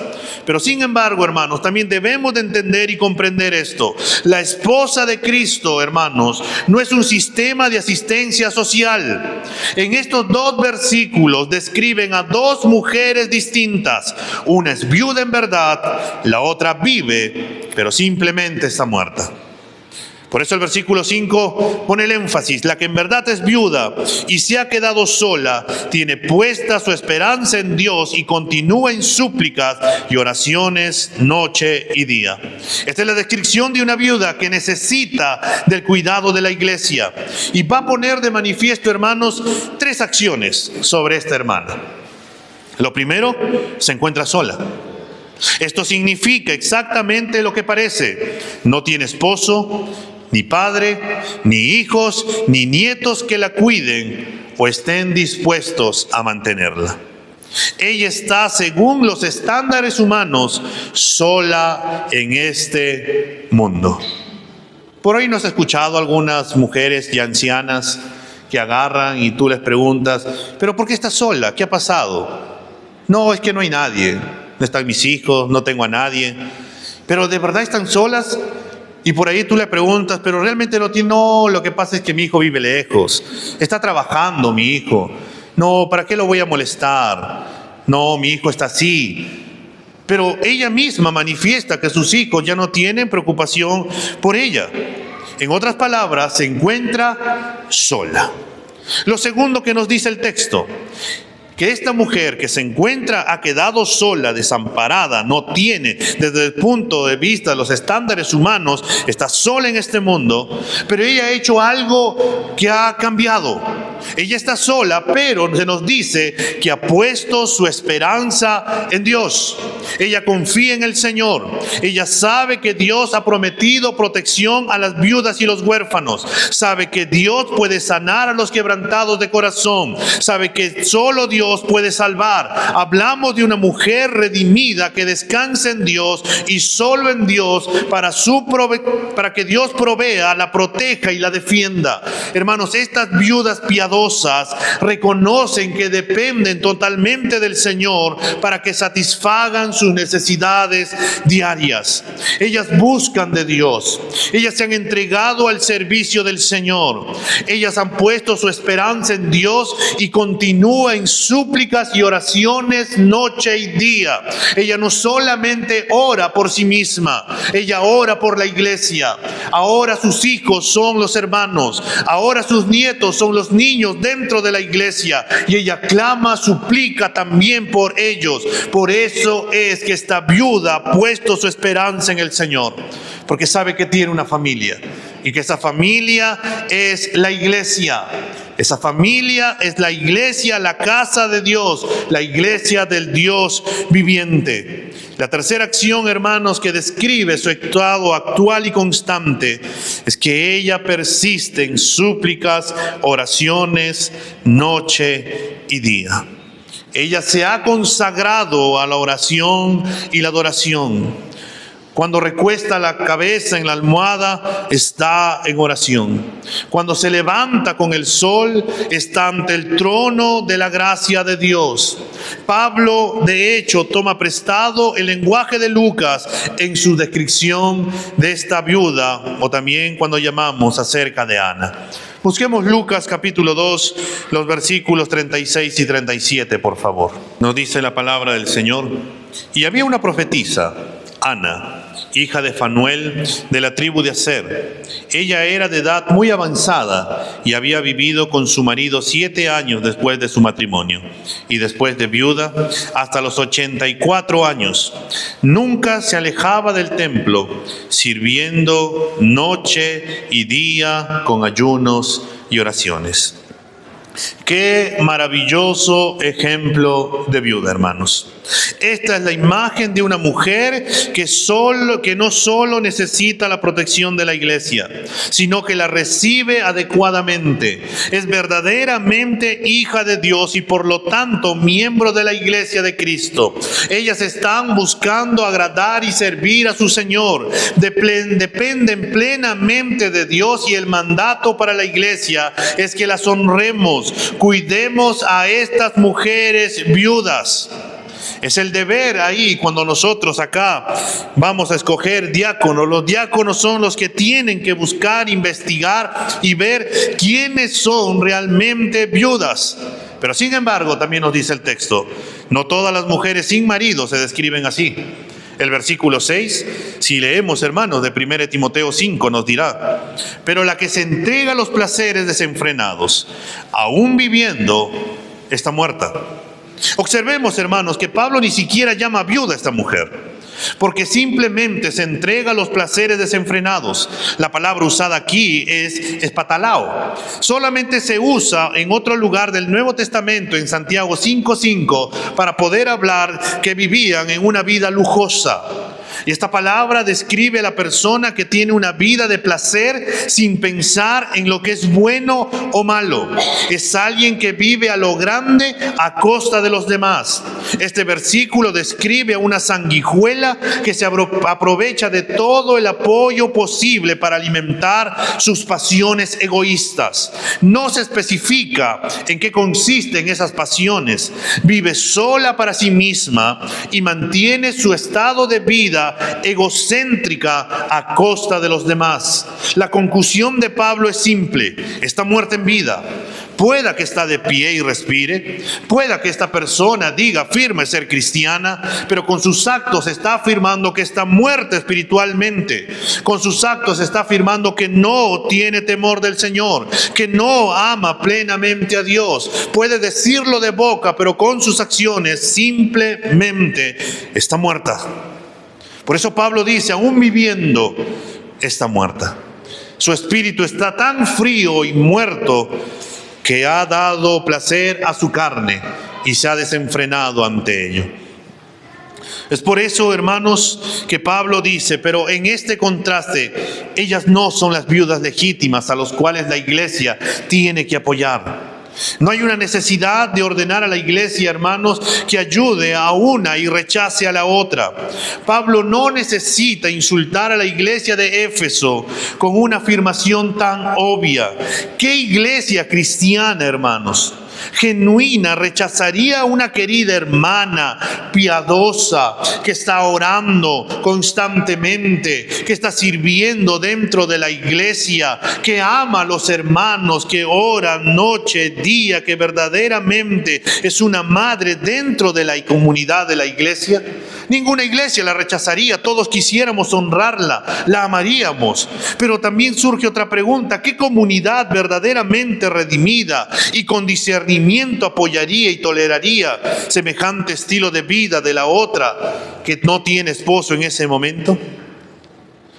S1: Pero sin embargo, hermanos, también debemos de entender y comprender esto. La esposa de Cristo, hermanos, no es un sistema de asistencia social. En estos dos versículos describen a dos mujeres distintas. Una es viuda en verdad, la otra vive, pero simplemente está muerta. Por eso el versículo 5 pone el énfasis: la que en verdad es viuda y se ha quedado sola, tiene puesta su esperanza en Dios y continúa en súplicas y oraciones noche y día. Esta es la descripción de una viuda que necesita del cuidado de la iglesia. Y va a poner de manifiesto, hermanos, tres acciones sobre esta hermana. Lo primero, se encuentra sola. Esto significa exactamente lo que parece: no tiene esposo, ni padre, ni hijos, ni nietos que la cuiden o estén dispuestos a mantenerla. Ella está, según los estándares humanos, sola en este mundo. Por ahí nos he escuchado algunas mujeres y ancianas que agarran y tú les preguntas, ¿pero por qué estás sola? ¿Qué ha pasado? No, es que no hay nadie. No están mis hijos, no tengo a nadie. Pero ¿de verdad están solas? Y por ahí tú le preguntas, pero realmente no tiene. No, lo que pasa es que mi hijo vive lejos. Está trabajando mi hijo. No, ¿para qué lo voy a molestar? No, mi hijo está así. Pero ella misma manifiesta que sus hijos ya no tienen preocupación por ella. En otras palabras, se encuentra sola. Lo segundo que nos dice el texto, que esta mujer que se encuentra, ha quedado sola, desamparada, no tiene, desde el punto de vista de los estándares humanos, está sola en este mundo, pero ella ha hecho algo que ha cambiado. Ella está sola, pero se nos dice que ha puesto su esperanza en Dios. Ella confía en el Señor. Ella sabe que Dios ha prometido protección a las viudas y los huérfanos. Sabe que Dios puede sanar a los quebrantados de corazón. Sabe que solo Dios puede salvar. Hablamos de una mujer redimida que descansa en Dios y solo en Dios para que Dios provea, la proteja y la defienda. Hermanos, estas viudas piadosas reconocen que dependen totalmente del Señor para que satisfagan sus necesidades diarias. Ellas buscan de Dios. Ellas se han entregado al servicio del Señor. Ellas han puesto su esperanza en Dios y continúa en súplicas y oraciones noche y día. Ella no solamente ora por sí misma, ella ora por la iglesia. Ahora sus hijos son los hermanos, ahora sus nietos son los niños dentro de la iglesia, y ella clama, suplica también por ellos. Por eso es que esta viuda ha puesto su esperanza en el Señor, porque sabe que tiene una familia, y que esa familia es la iglesia. Esa familia es la iglesia, la casa de Dios, la iglesia del Dios viviente. La tercera acción, hermanos, que describe su estado actual y constante es que ella persiste en súplicas, oraciones, noche y día. Ella se ha consagrado a la oración y la adoración. Cuando recuesta la cabeza en la almohada, está en oración. Cuando se levanta con el sol, está ante el trono de la gracia de Dios. Pablo, de hecho, toma prestado el lenguaje de Lucas en su descripción de esta viuda, o también cuando llamamos acerca de Ana. Busquemos Lucas capítulo 2, los versículos 36 y 37, por favor. Nos dice la palabra del Señor: y había una profetisa, Ana, hija de Fanuel, de la tribu de Aser. Ella era de edad muy avanzada y había vivido con su marido 7 años después de su matrimonio, y después de viuda hasta los 84 años. Nunca se alejaba del templo, sirviendo noche y día con ayunos y oraciones. Qué maravilloso ejemplo de viuda, hermanos. Esta es la imagen de una mujer que no solo necesita la protección de la iglesia, sino que la recibe adecuadamente. Es verdaderamente hija de Dios y por lo tanto miembro de la iglesia de Cristo. Ellas están buscando agradar y servir a su Señor. Dependen plenamente de Dios, y el mandato para la iglesia es que las honremos, cuidemos a estas mujeres viudas. Es el deber ahí cuando nosotros acá vamos a escoger diáconos. Los diáconos son los que tienen que buscar, investigar y ver quiénes son realmente viudas. Pero sin embargo, también nos dice el texto, no todas las mujeres sin marido se describen así. El versículo 6, si leemos, hermanos, de 1 Timoteo 5, nos dirá: pero la que se entrega a los placeres desenfrenados, aún viviendo, está muerta. Observemos, hermanos, que Pablo ni siquiera llama viuda a esta mujer, porque simplemente se entrega a los placeres desenfrenados. La palabra usada aquí es espatalao. Solamente se usa en otro lugar del Nuevo Testamento, en Santiago 5:5, para poder hablar que vivían en una vida lujosa. Y esta palabra describe a la persona que tiene una vida de placer sin pensar en lo que es bueno o malo. Es alguien que vive a lo grande a costa de los demás. Este versículo describe a una sanguijuela que se aprovecha de todo el apoyo posible para alimentar sus pasiones egoístas. No se especifica en qué consisten esas pasiones. Vive sola para sí misma y mantiene su estado de vida egocéntrica a costa de los demás. La conclusión de Pablo es simple: está muerta en vida. Pueda que está de pie y respire, pueda que esta persona diga afirme ser cristiana, pero con sus actos está afirmando que está muerta espiritualmente. Con sus actos está afirmando que no tiene temor del Señor, que no ama plenamente a Dios. Puede decirlo de boca, pero con sus acciones simplemente está muerta. Por eso Pablo dice, aún viviendo, está muerta. Su espíritu está tan frío y muerto que ha dado placer a su carne y se ha desenfrenado ante ello. Es por eso, hermanos, que Pablo dice, pero en este contraste, ellas no son las viudas legítimas a las cuales la iglesia tiene que apoyar. No hay una necesidad de ordenar a la iglesia, hermanos, que ayude a una y rechace a la otra. Pablo no necesita insultar a la iglesia de Éfeso con una afirmación tan obvia. ¿Qué iglesia cristiana, hermanos, genuina rechazaría a una querida hermana piadosa que está orando constantemente, que está sirviendo dentro de la iglesia, que ama a los hermanos, que ora noche, día, que verdaderamente es una madre dentro de la comunidad de la iglesia? Ninguna iglesia la rechazaría, todos quisiéramos honrarla, la amaríamos. Pero también surge otra pregunta: ¿qué comunidad verdaderamente redimida y con discernimiento apoyaría y toleraría semejante estilo de vida de la otra que no tiene esposo en ese momento?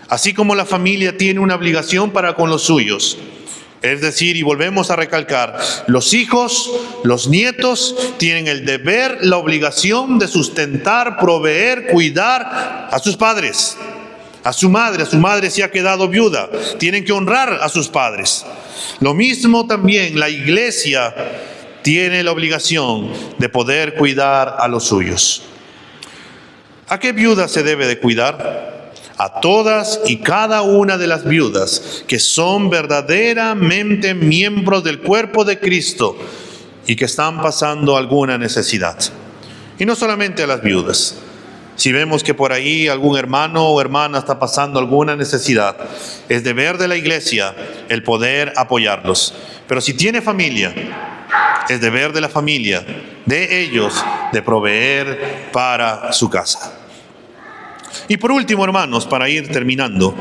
S1: Así como la familia tiene una obligación para con los suyos, es decir, y volvemos a recalcar, los hijos, los nietos tienen el deber, la obligación de sustentar, proveer, cuidar a sus padres, a su madre si ha quedado viuda, tienen que honrar a sus padres. Lo mismo también la iglesia tiene la obligación de poder cuidar a los suyos. ¿A qué viuda se debe de cuidar? A todas y cada una de las viudas que son verdaderamente miembros del cuerpo de Cristo y que están pasando alguna necesidad. Y no solamente a las viudas. Si vemos que por ahí algún hermano o hermana está pasando alguna necesidad, es deber de la iglesia el poder apoyarlos. Pero si tiene familia, es deber de la familia, de ellos, de proveer para su casa. Y por último, hermanos, para ir terminando,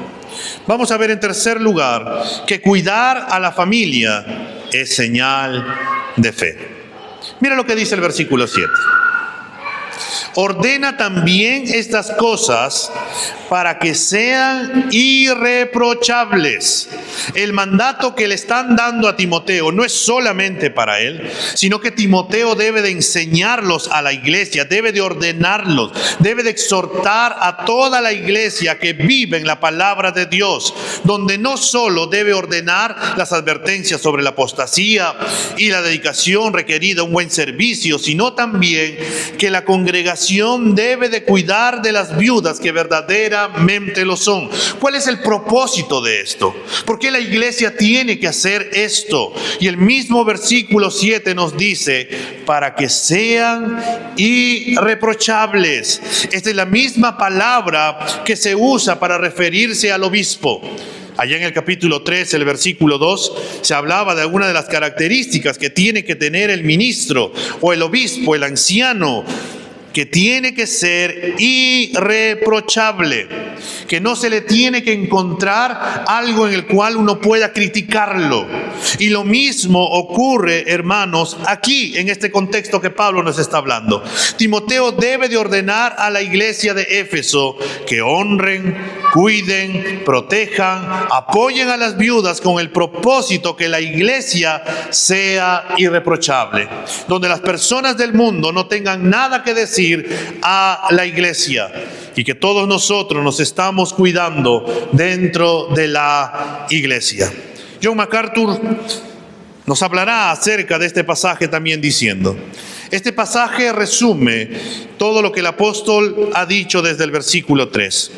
S1: vamos a ver en tercer lugar que cuidar a la familia es señal de fe. Mira lo que dice el versículo 7. Ordena también estas cosas para que sean irreprochables. El mandato que le están dando a Timoteo no es solamente para él, sino que Timoteo debe de enseñarlos a la iglesia, debe de ordenarlos, debe de exhortar a toda la iglesia que vive en la palabra de Dios, donde no solo debe ordenar las advertencias sobre la apostasía y la dedicación requerida a un buen servicio, sino también que la congregación debe de cuidar de las viudas que verdaderamente lo son. ¿Cuál es el propósito de esto? ¿Por qué la iglesia tiene que hacer esto? Y el mismo versículo 7 nos dice, para que sean irreprochables. Esta es la misma palabra que se usa para referirse al obispo. Allá en el capítulo 3, el versículo 2, se hablaba de algunas de las características que tiene que tener el ministro o el obispo, el anciano, que tiene que ser irreprochable, que no se le tiene que encontrar algo en el cual uno pueda criticarlo. Y lo mismo ocurre, hermanos, aquí en este contexto que Pablo nos está hablando. Timoteo debe de ordenar a la iglesia de Éfeso que honren, cuiden, protejan, apoyen a las viudas con el propósito que la iglesia sea irreprochable, donde las personas del mundo no tengan nada que decir a la iglesia. y que todos nosotros nos estamos cuidando dentro de la iglesia. John MacArthur nos hablará acerca de este pasaje también diciendo: este pasaje resume todo lo que el apóstol ha dicho desde el versículo 3.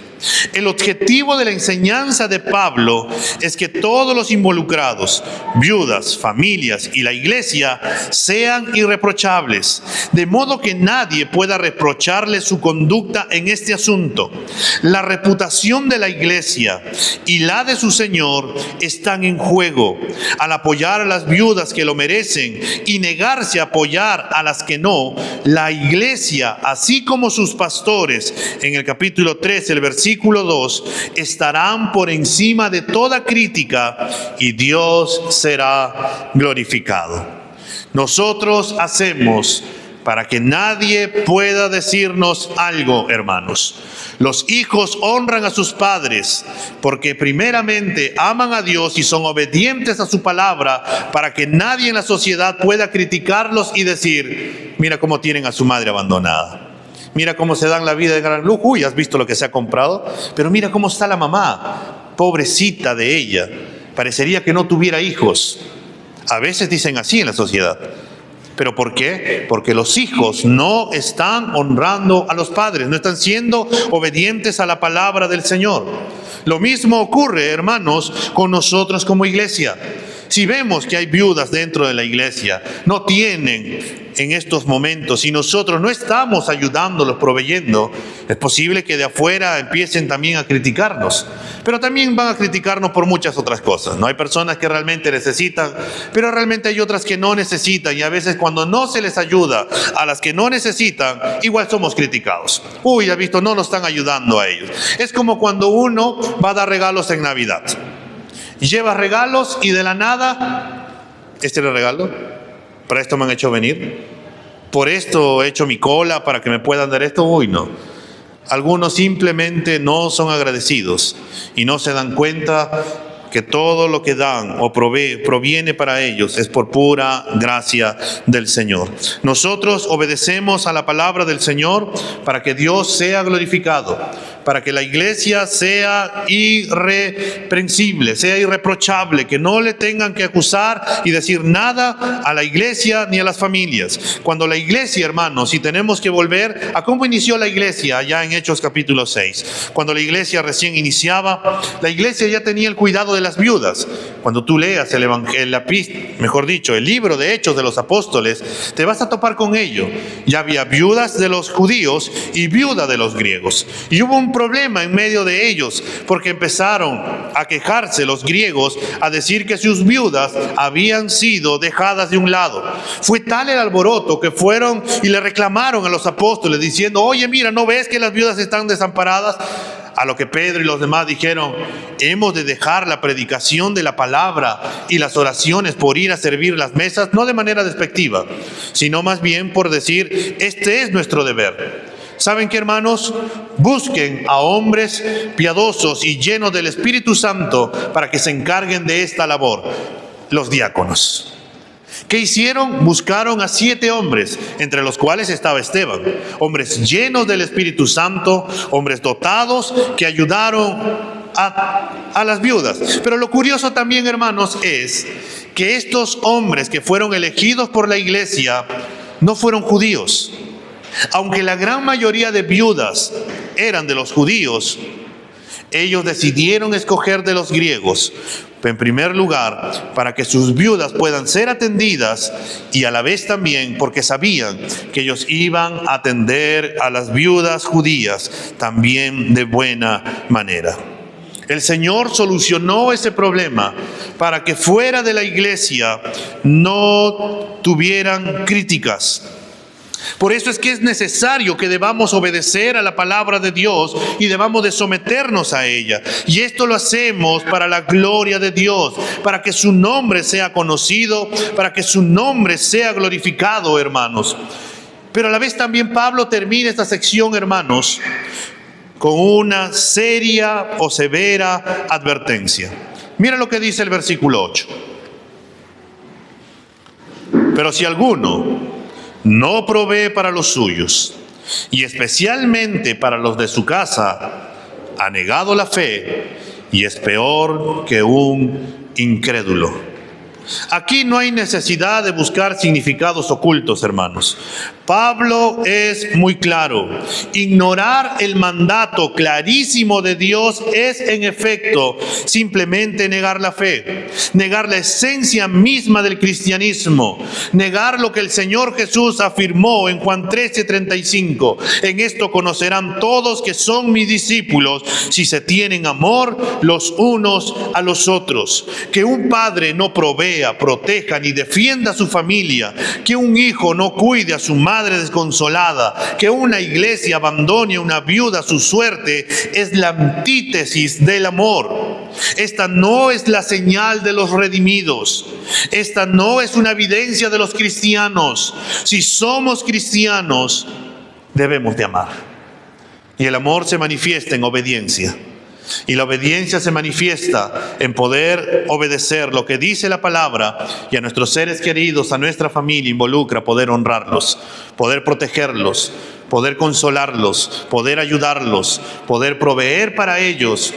S1: El objetivo de la enseñanza de Pablo es que todos los involucrados, viudas, familias y la iglesia, sean irreprochables, de modo que nadie pueda reprocharle su conducta en este asunto. La reputación de la iglesia y la de su Señor están en juego. Al apoyar a las viudas que lo merecen y negarse a apoyar a las que no, la iglesia, así como sus pastores, en el capítulo 3, el versículo 2, estarán por encima de toda crítica y Dios será glorificado. Nosotros hacemos para que nadie pueda decirnos algo, hermanos. Los hijos honran a sus padres porque primeramente aman a Dios y son obedientes a su palabra, para que nadie en la sociedad pueda criticarlos y decir: mira cómo tienen a su madre abandonada. Mira cómo se dan la vida de gran lujo. Uy, ¿has visto lo que se ha comprado? Pero mira cómo está la mamá, pobrecita de ella. Parecería que no tuviera hijos. A veces dicen así en la sociedad. ¿Pero por qué? Porque los hijos no están honrando a los padres, no están siendo obedientes a la palabra del Señor. Lo mismo ocurre, hermanos, con nosotros como iglesia. Si vemos que hay viudas dentro de la iglesia, no tienen en estos momentos, y nosotros no estamos ayudándolos, proveyendo, es posible que de afuera empiecen también a criticarnos. Pero también van a criticarnos por muchas otras cosas, ¿no? Hay personas que realmente necesitan, pero realmente hay otras que no necesitan, y a veces cuando no se les ayuda a las que no necesitan, igual somos criticados. Uy, ¿has visto? No nos están ayudando a ellos. Es como cuando uno va a dar regalos en Navidad. Lleva regalos y de la nada, ¿este era el regalo? ¿Para esto me han hecho venir? ¿Por esto he hecho mi cola para que me puedan dar esto? Uy, no. Algunos simplemente no son agradecidos y no se dan cuenta que todo lo que dan o proviene para ellos es por pura gracia del Señor. Nosotros obedecemos a la palabra del Señor para que Dios sea glorificado, para que la iglesia sea irreprensible, sea irreprochable, que no le tengan que acusar y decir nada a la iglesia ni a las familias. Cuando la iglesia, hermanos, y tenemos que volver a cómo inició la iglesia allá en Hechos capítulo 6. Cuando la iglesia recién iniciaba, la iglesia ya tenía el cuidado de las viudas. Cuando tú leas el libro de Hechos de los Apóstoles, te vas a topar con ello. Ya había viudas de los judíos y viuda de los griegos. Y hubo un problema en medio de ellos, porque empezaron a quejarse los griegos, a decir que sus viudas habían sido dejadas de un lado. Fue tal el alboroto que fueron y le reclamaron a los apóstoles diciendo: oye, mira, ¿no ves que las viudas están desamparadas? A lo que Pedro y los demás dijeron: hemos de dejar la predicación de la palabra y las oraciones por ir a servir las mesas, no de manera despectiva, sino más bien por decir: este es nuestro deber. ¿Saben qué, hermanos? Busquen a hombres piadosos y llenos del Espíritu Santo para que se encarguen de esta labor, los diáconos. ¿Qué hicieron? Buscaron a 7 hombres, entre los cuales estaba Esteban, hombres llenos del Espíritu Santo, hombres dotados que ayudaron a las viudas. Pero lo curioso también, hermanos, es que estos hombres que fueron elegidos por la iglesia no fueron judíos. Aunque la gran mayoría de viudas eran de los judíos, ellos decidieron escoger de los griegos, en primer lugar, para que sus viudas puedan ser atendidas, y a la vez también porque sabían que ellos iban a atender a las viudas judías también de buena manera. El Señor solucionó ese problema para que fuera de la iglesia no tuvieran críticas. Por eso es que es necesario que debamos obedecer a la palabra de Dios y debamos de someternos a ella. Y esto lo hacemos para la gloria de Dios, para que su nombre sea conocido, para que su nombre sea glorificado, hermanos. Pero a la vez también Pablo termina esta sección, hermanos, con una seria o severa advertencia. Mira lo que dice el versículo 8. Pero si alguno no provee para los suyos, y especialmente para los de su casa, ha negado la fe y es peor que un incrédulo. Aquí no hay necesidad de buscar significados ocultos, hermanos. Pablo es muy claro. Ignorar el mandato clarísimo de Dios es, en efecto, simplemente negar la fe, negar la esencia misma del cristianismo, negar lo que el Señor Jesús afirmó en Juan 13:35. En esto conocerán todos que son mis discípulos, si se tienen amor los unos a los otros. Que un padre no provea, proteja ni defienda a su familia, que un hijo no cuide a su madre desconsolada, que una iglesia abandone a una viuda a su suerte, es la antítesis del amor. Esta no es la señal de los redimidos. Esta no es una evidencia de los cristianos. Si somos cristianos, debemos de amar. Y el amor se manifiesta en obediencia. Y la obediencia se manifiesta en poder obedecer lo que dice la palabra, y a nuestros seres queridos, a nuestra familia, involucra poder honrarlos, poder protegerlos, poder consolarlos, poder ayudarlos, poder proveer para ellos.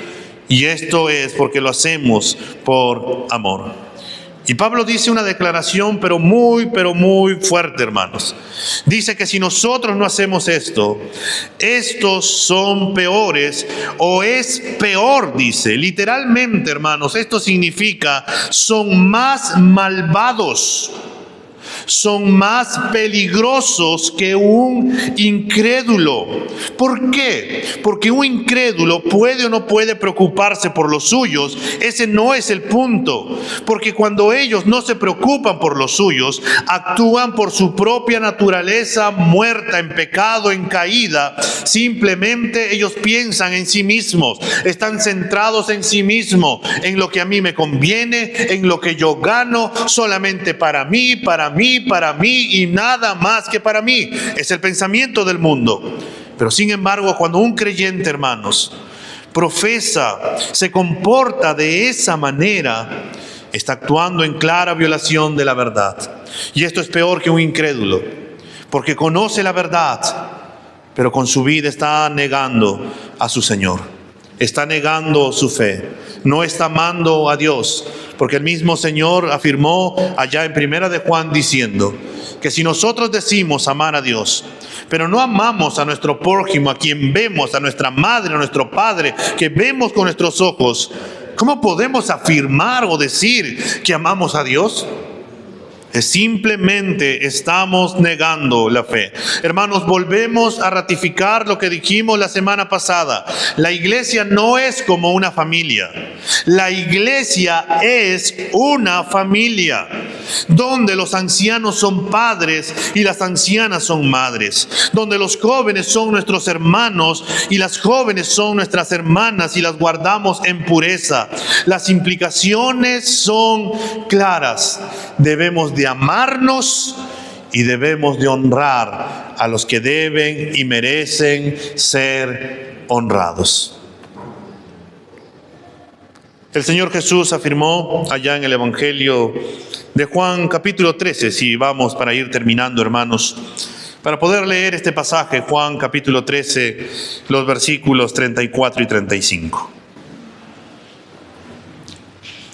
S1: Y esto es porque lo hacemos por amor. Y Pablo dice una declaración pero muy fuerte, hermanos. Dice que si nosotros no hacemos esto, estos son peores, o es peor, dice. Literalmente, hermanos, esto significa son más malvados, son más peligrosos que un incrédulo. ¿Por qué? Porque un incrédulo puede o no puede preocuparse por los suyos. Ese no es el punto. Porque cuando ellos no se preocupan por los suyos, actúan por su propia naturaleza muerta, en pecado, en caída. Simplemente ellos piensan en sí mismos, están centrados en sí mismos, en lo que a mí me conviene, en lo que yo gano, solamente para mí y nada más que para mí. Es el pensamiento del mundo. Pero sin embargo, cuando un creyente, hermanos, profesa, se comporta de esa manera, está actuando en clara violación de la verdad. Y esto es peor que un incrédulo, porque conoce la verdad, pero con su vida está negando a su Señor, está negando su fe, no está amando a Dios. Porque el mismo Señor afirmó allá en 1 de Juan diciendo que si nosotros decimos amar a Dios, pero no amamos a nuestro prójimo, a quien vemos, a nuestra madre, a nuestro padre, que vemos con nuestros ojos, ¿cómo podemos afirmar o decir que amamos a Dios? Simplemente estamos negando la fe. Hermanos, volvemos a ratificar lo que dijimos la semana pasada. La iglesia no es como una familia. La iglesia es una familia donde los ancianos son padres y las ancianas son madres, donde los jóvenes son nuestros hermanos y las jóvenes son nuestras hermanas y las guardamos en pureza. Las implicaciones son claras. Debemos de amarnos y debemos de honrar a los que deben y merecen ser honrados. El Señor Jesús afirmó allá en el Evangelio de Juan capítulo 13, si vamos para ir terminando, hermanos, para poder leer este pasaje, Juan capítulo 13, los versículos 34 y 35.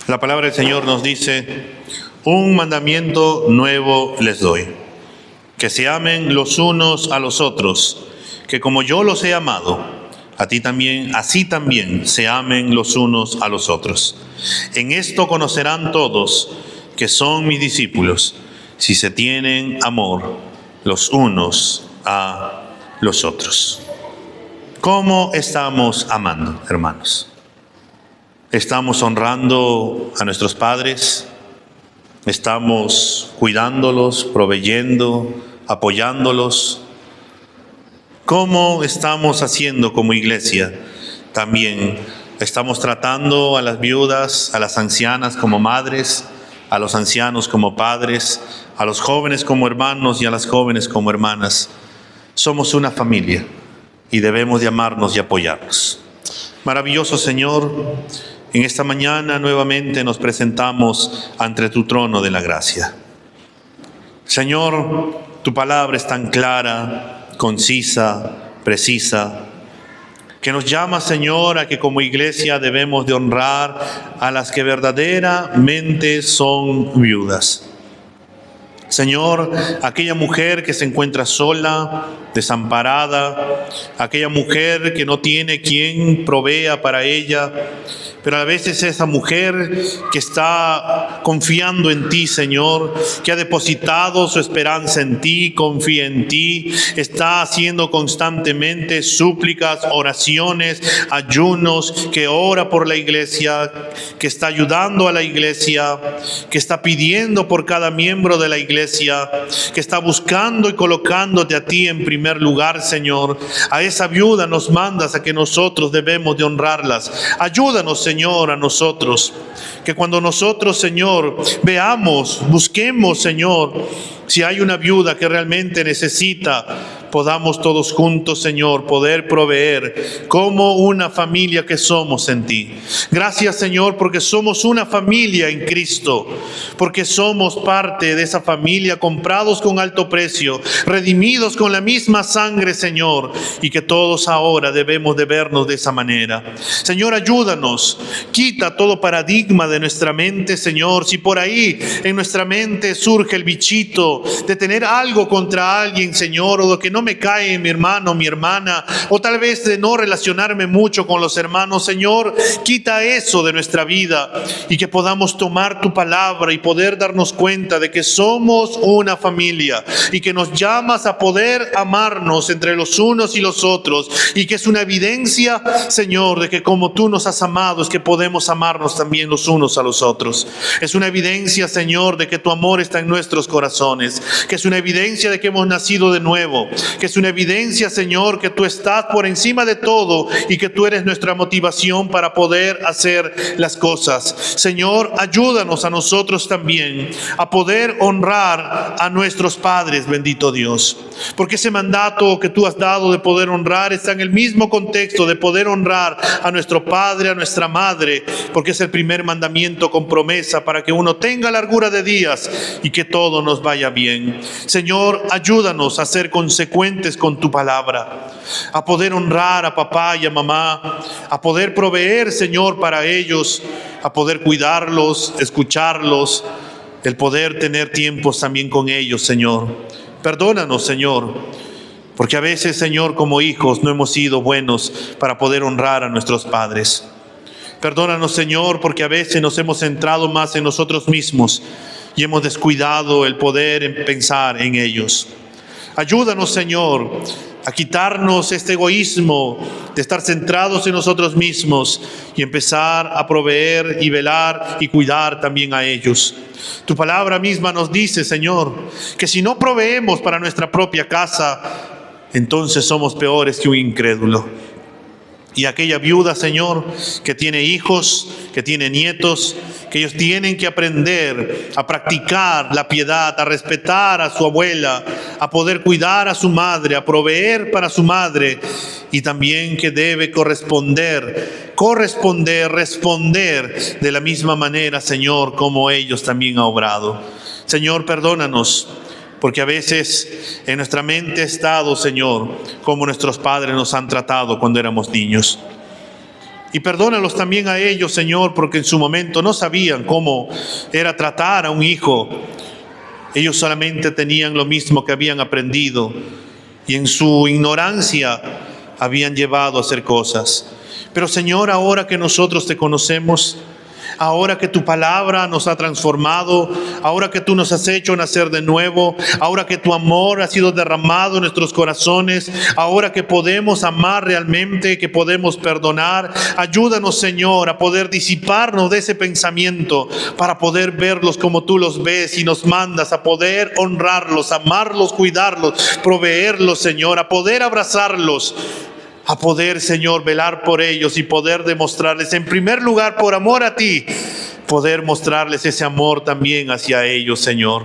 S1: La palabra del Señor nos dice: un mandamiento nuevo les doy, que se amen los unos a los otros, que como yo los he amado, así también se amen los unos a los otros. En esto conocerán todos que son mis discípulos, si se tienen amor los unos a los otros. ¿Cómo estamos amando, hermanos? ¿Estamos honrando a nuestros padres? ¿Estamos cuidándolos, proveyendo, apoyándolos? ¿Cómo estamos haciendo como iglesia? También estamos tratando a las viudas, a las ancianas como madres, a los ancianos como padres, a los jóvenes como hermanos y a las jóvenes como hermanas. Somos una familia y debemos de amarnos y apoyarnos. Maravilloso Señor, en esta mañana nuevamente nos presentamos ante tu trono de la gracia. Señor, tu palabra es tan clara concisa, precisa, que nos llama, Señor, a que como iglesia debemos de honrar a las que verdaderamente son viudas. Señor, aquella mujer que se encuentra sola, desamparada, aquella mujer que no tiene quien provea para ella, pero a veces esa mujer que está confiando en ti, Señor, que ha depositado su esperanza en ti, confía en ti, está haciendo constantemente súplicas, oraciones, ayunos, que ora por la iglesia, que está ayudando a la iglesia, que está pidiendo por cada miembro de la iglesia, que está buscando y colocándote a ti en primer lugar, Señor. A esa viuda nos mandas a que nosotros debemos de honrarlas. Ayúdanos, Señor, a nosotros, que cuando nosotros, Señor, veamos, busquemos, Señor, si hay una viuda que realmente necesita, podamos todos juntos, Señor, poder proveer como una familia que somos en ti. Gracias, Señor, porque somos una familia en Cristo, porque somos parte de esa familia, comprados con alto precio, redimidos con la misma sangre, Señor, y que todos ahora debemos de vernos de esa manera. Señor, ayúdanos, quita todo paradigma de nuestra mente, Señor. Si por ahí en nuestra mente surge el bichito de tener algo contra alguien, Señor, o de que no me cae mi hermano, mi hermana, o tal vez de no relacionarme mucho con los hermanos, Señor, quita eso de nuestra vida y que podamos tomar tu palabra y poder darnos cuenta de que somos una familia y que nos llamas a poder amarnos entre los unos y los otros, y que es una evidencia, Señor, de que como tú nos has amado es que podemos amarnos también los unos a los otros. Es una evidencia, Señor, de que tu amor está en nuestros corazones, que es una evidencia de que hemos nacido de nuevo, que es una evidencia, Señor, que tú estás por encima de todo y que tú eres nuestra motivación para poder hacer las cosas. Señor, ayúdanos a nosotros también a poder honrar a nuestros padres, bendito Dios, porque ese mandato que tú has dado de poder honrar está en el mismo contexto de poder honrar a nuestro padre, a nuestra madre, porque es el primer mandamiento con promesa para que uno tenga largura de días y que todo nos vaya bien. Señor, ayúdanos a ser consecuentes con tu palabra, a poder honrar a papá y a mamá, a poder proveer, Señor, para ellos, a poder cuidarlos, escucharlos, el poder tener tiempos también con ellos, Señor. Perdónanos, Señor, porque a veces, Señor, como hijos no hemos sido buenos para poder honrar a nuestros padres. Perdónanos, Señor, porque a veces nos hemos centrado más en nosotros mismos y hemos descuidado el poder pensar en ellos. Ayúdanos, Señor, a quitarnos este egoísmo de estar centrados en nosotros mismos y empezar a proveer y velar y cuidar también a ellos. Tu palabra misma nos dice, Señor, que si no proveemos para nuestra propia casa, entonces somos peores que un incrédulo. Y aquella viuda, Señor, que tiene hijos, que tiene nietos, que ellos tienen que aprender a practicar la piedad, a respetar a su abuela, a poder cuidar a su madre, a proveer para su madre, y también que debe responder de la misma manera, Señor, como ellos también han obrado. Señor, perdónanos, porque a veces en nuestra mente ha estado, Señor, como nuestros padres nos han tratado cuando éramos niños. Y perdónalos también a ellos, Señor, porque en su momento no sabían cómo era tratar a un hijo. Ellos solamente tenían lo mismo que habían aprendido y en su ignorancia habían llevado a hacer cosas. Pero, Señor, ahora que nosotros te conocemos, ahora que tu palabra nos ha transformado, ahora que tú nos has hecho nacer de nuevo, ahora que tu amor ha sido derramado en nuestros corazones, ahora que podemos amar realmente, que podemos perdonar, ayúdanos, Señor, a poder disiparnos de ese pensamiento para poder verlos como tú los ves y nos mandas a poder honrarlos, amarlos, cuidarlos, proveerlos, Señor, a poder abrazarlos, a poder, Señor, velar por ellos y poder demostrarles, en primer lugar, por amor a ti, poder mostrarles ese amor también hacia ellos, Señor.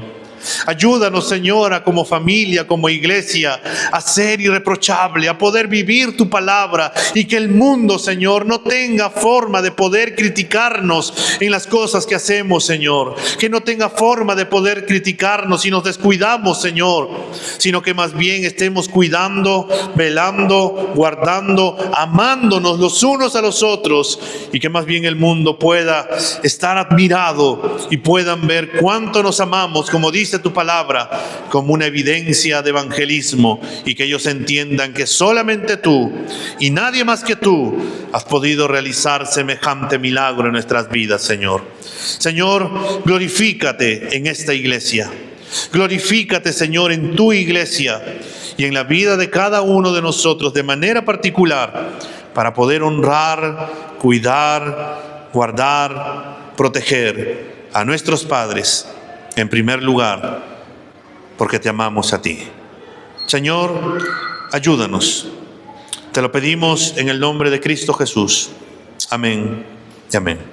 S1: Ayúdanos, Señor, como familia, como iglesia, a ser irreprochable, a poder vivir tu palabra, y que el mundo, Señor, no tenga forma de poder criticarnos en las cosas que hacemos, Señor. Que no tenga forma de poder criticarnos si nos descuidamos, Señor, sino que más bien estemos cuidando, velando, guardando, amándonos los unos a los otros, y que más bien el mundo pueda estar admirado y puedan ver cuánto nos amamos, como dice tu palabra, como una evidencia de evangelismo, y que ellos entiendan que solamente tú y nadie más que tú has podido realizar semejante milagro en nuestras vidas, Señor. Señor, glorifícate en esta iglesia. Glorifícate, Señor, en tu iglesia y en la vida de cada uno de nosotros de manera particular, para poder honrar, cuidar, guardar, proteger a nuestros padres en primer lugar, porque te amamos a ti. Señor, ayúdanos. Te lo pedimos en el nombre de Cristo Jesús. Amén y amén.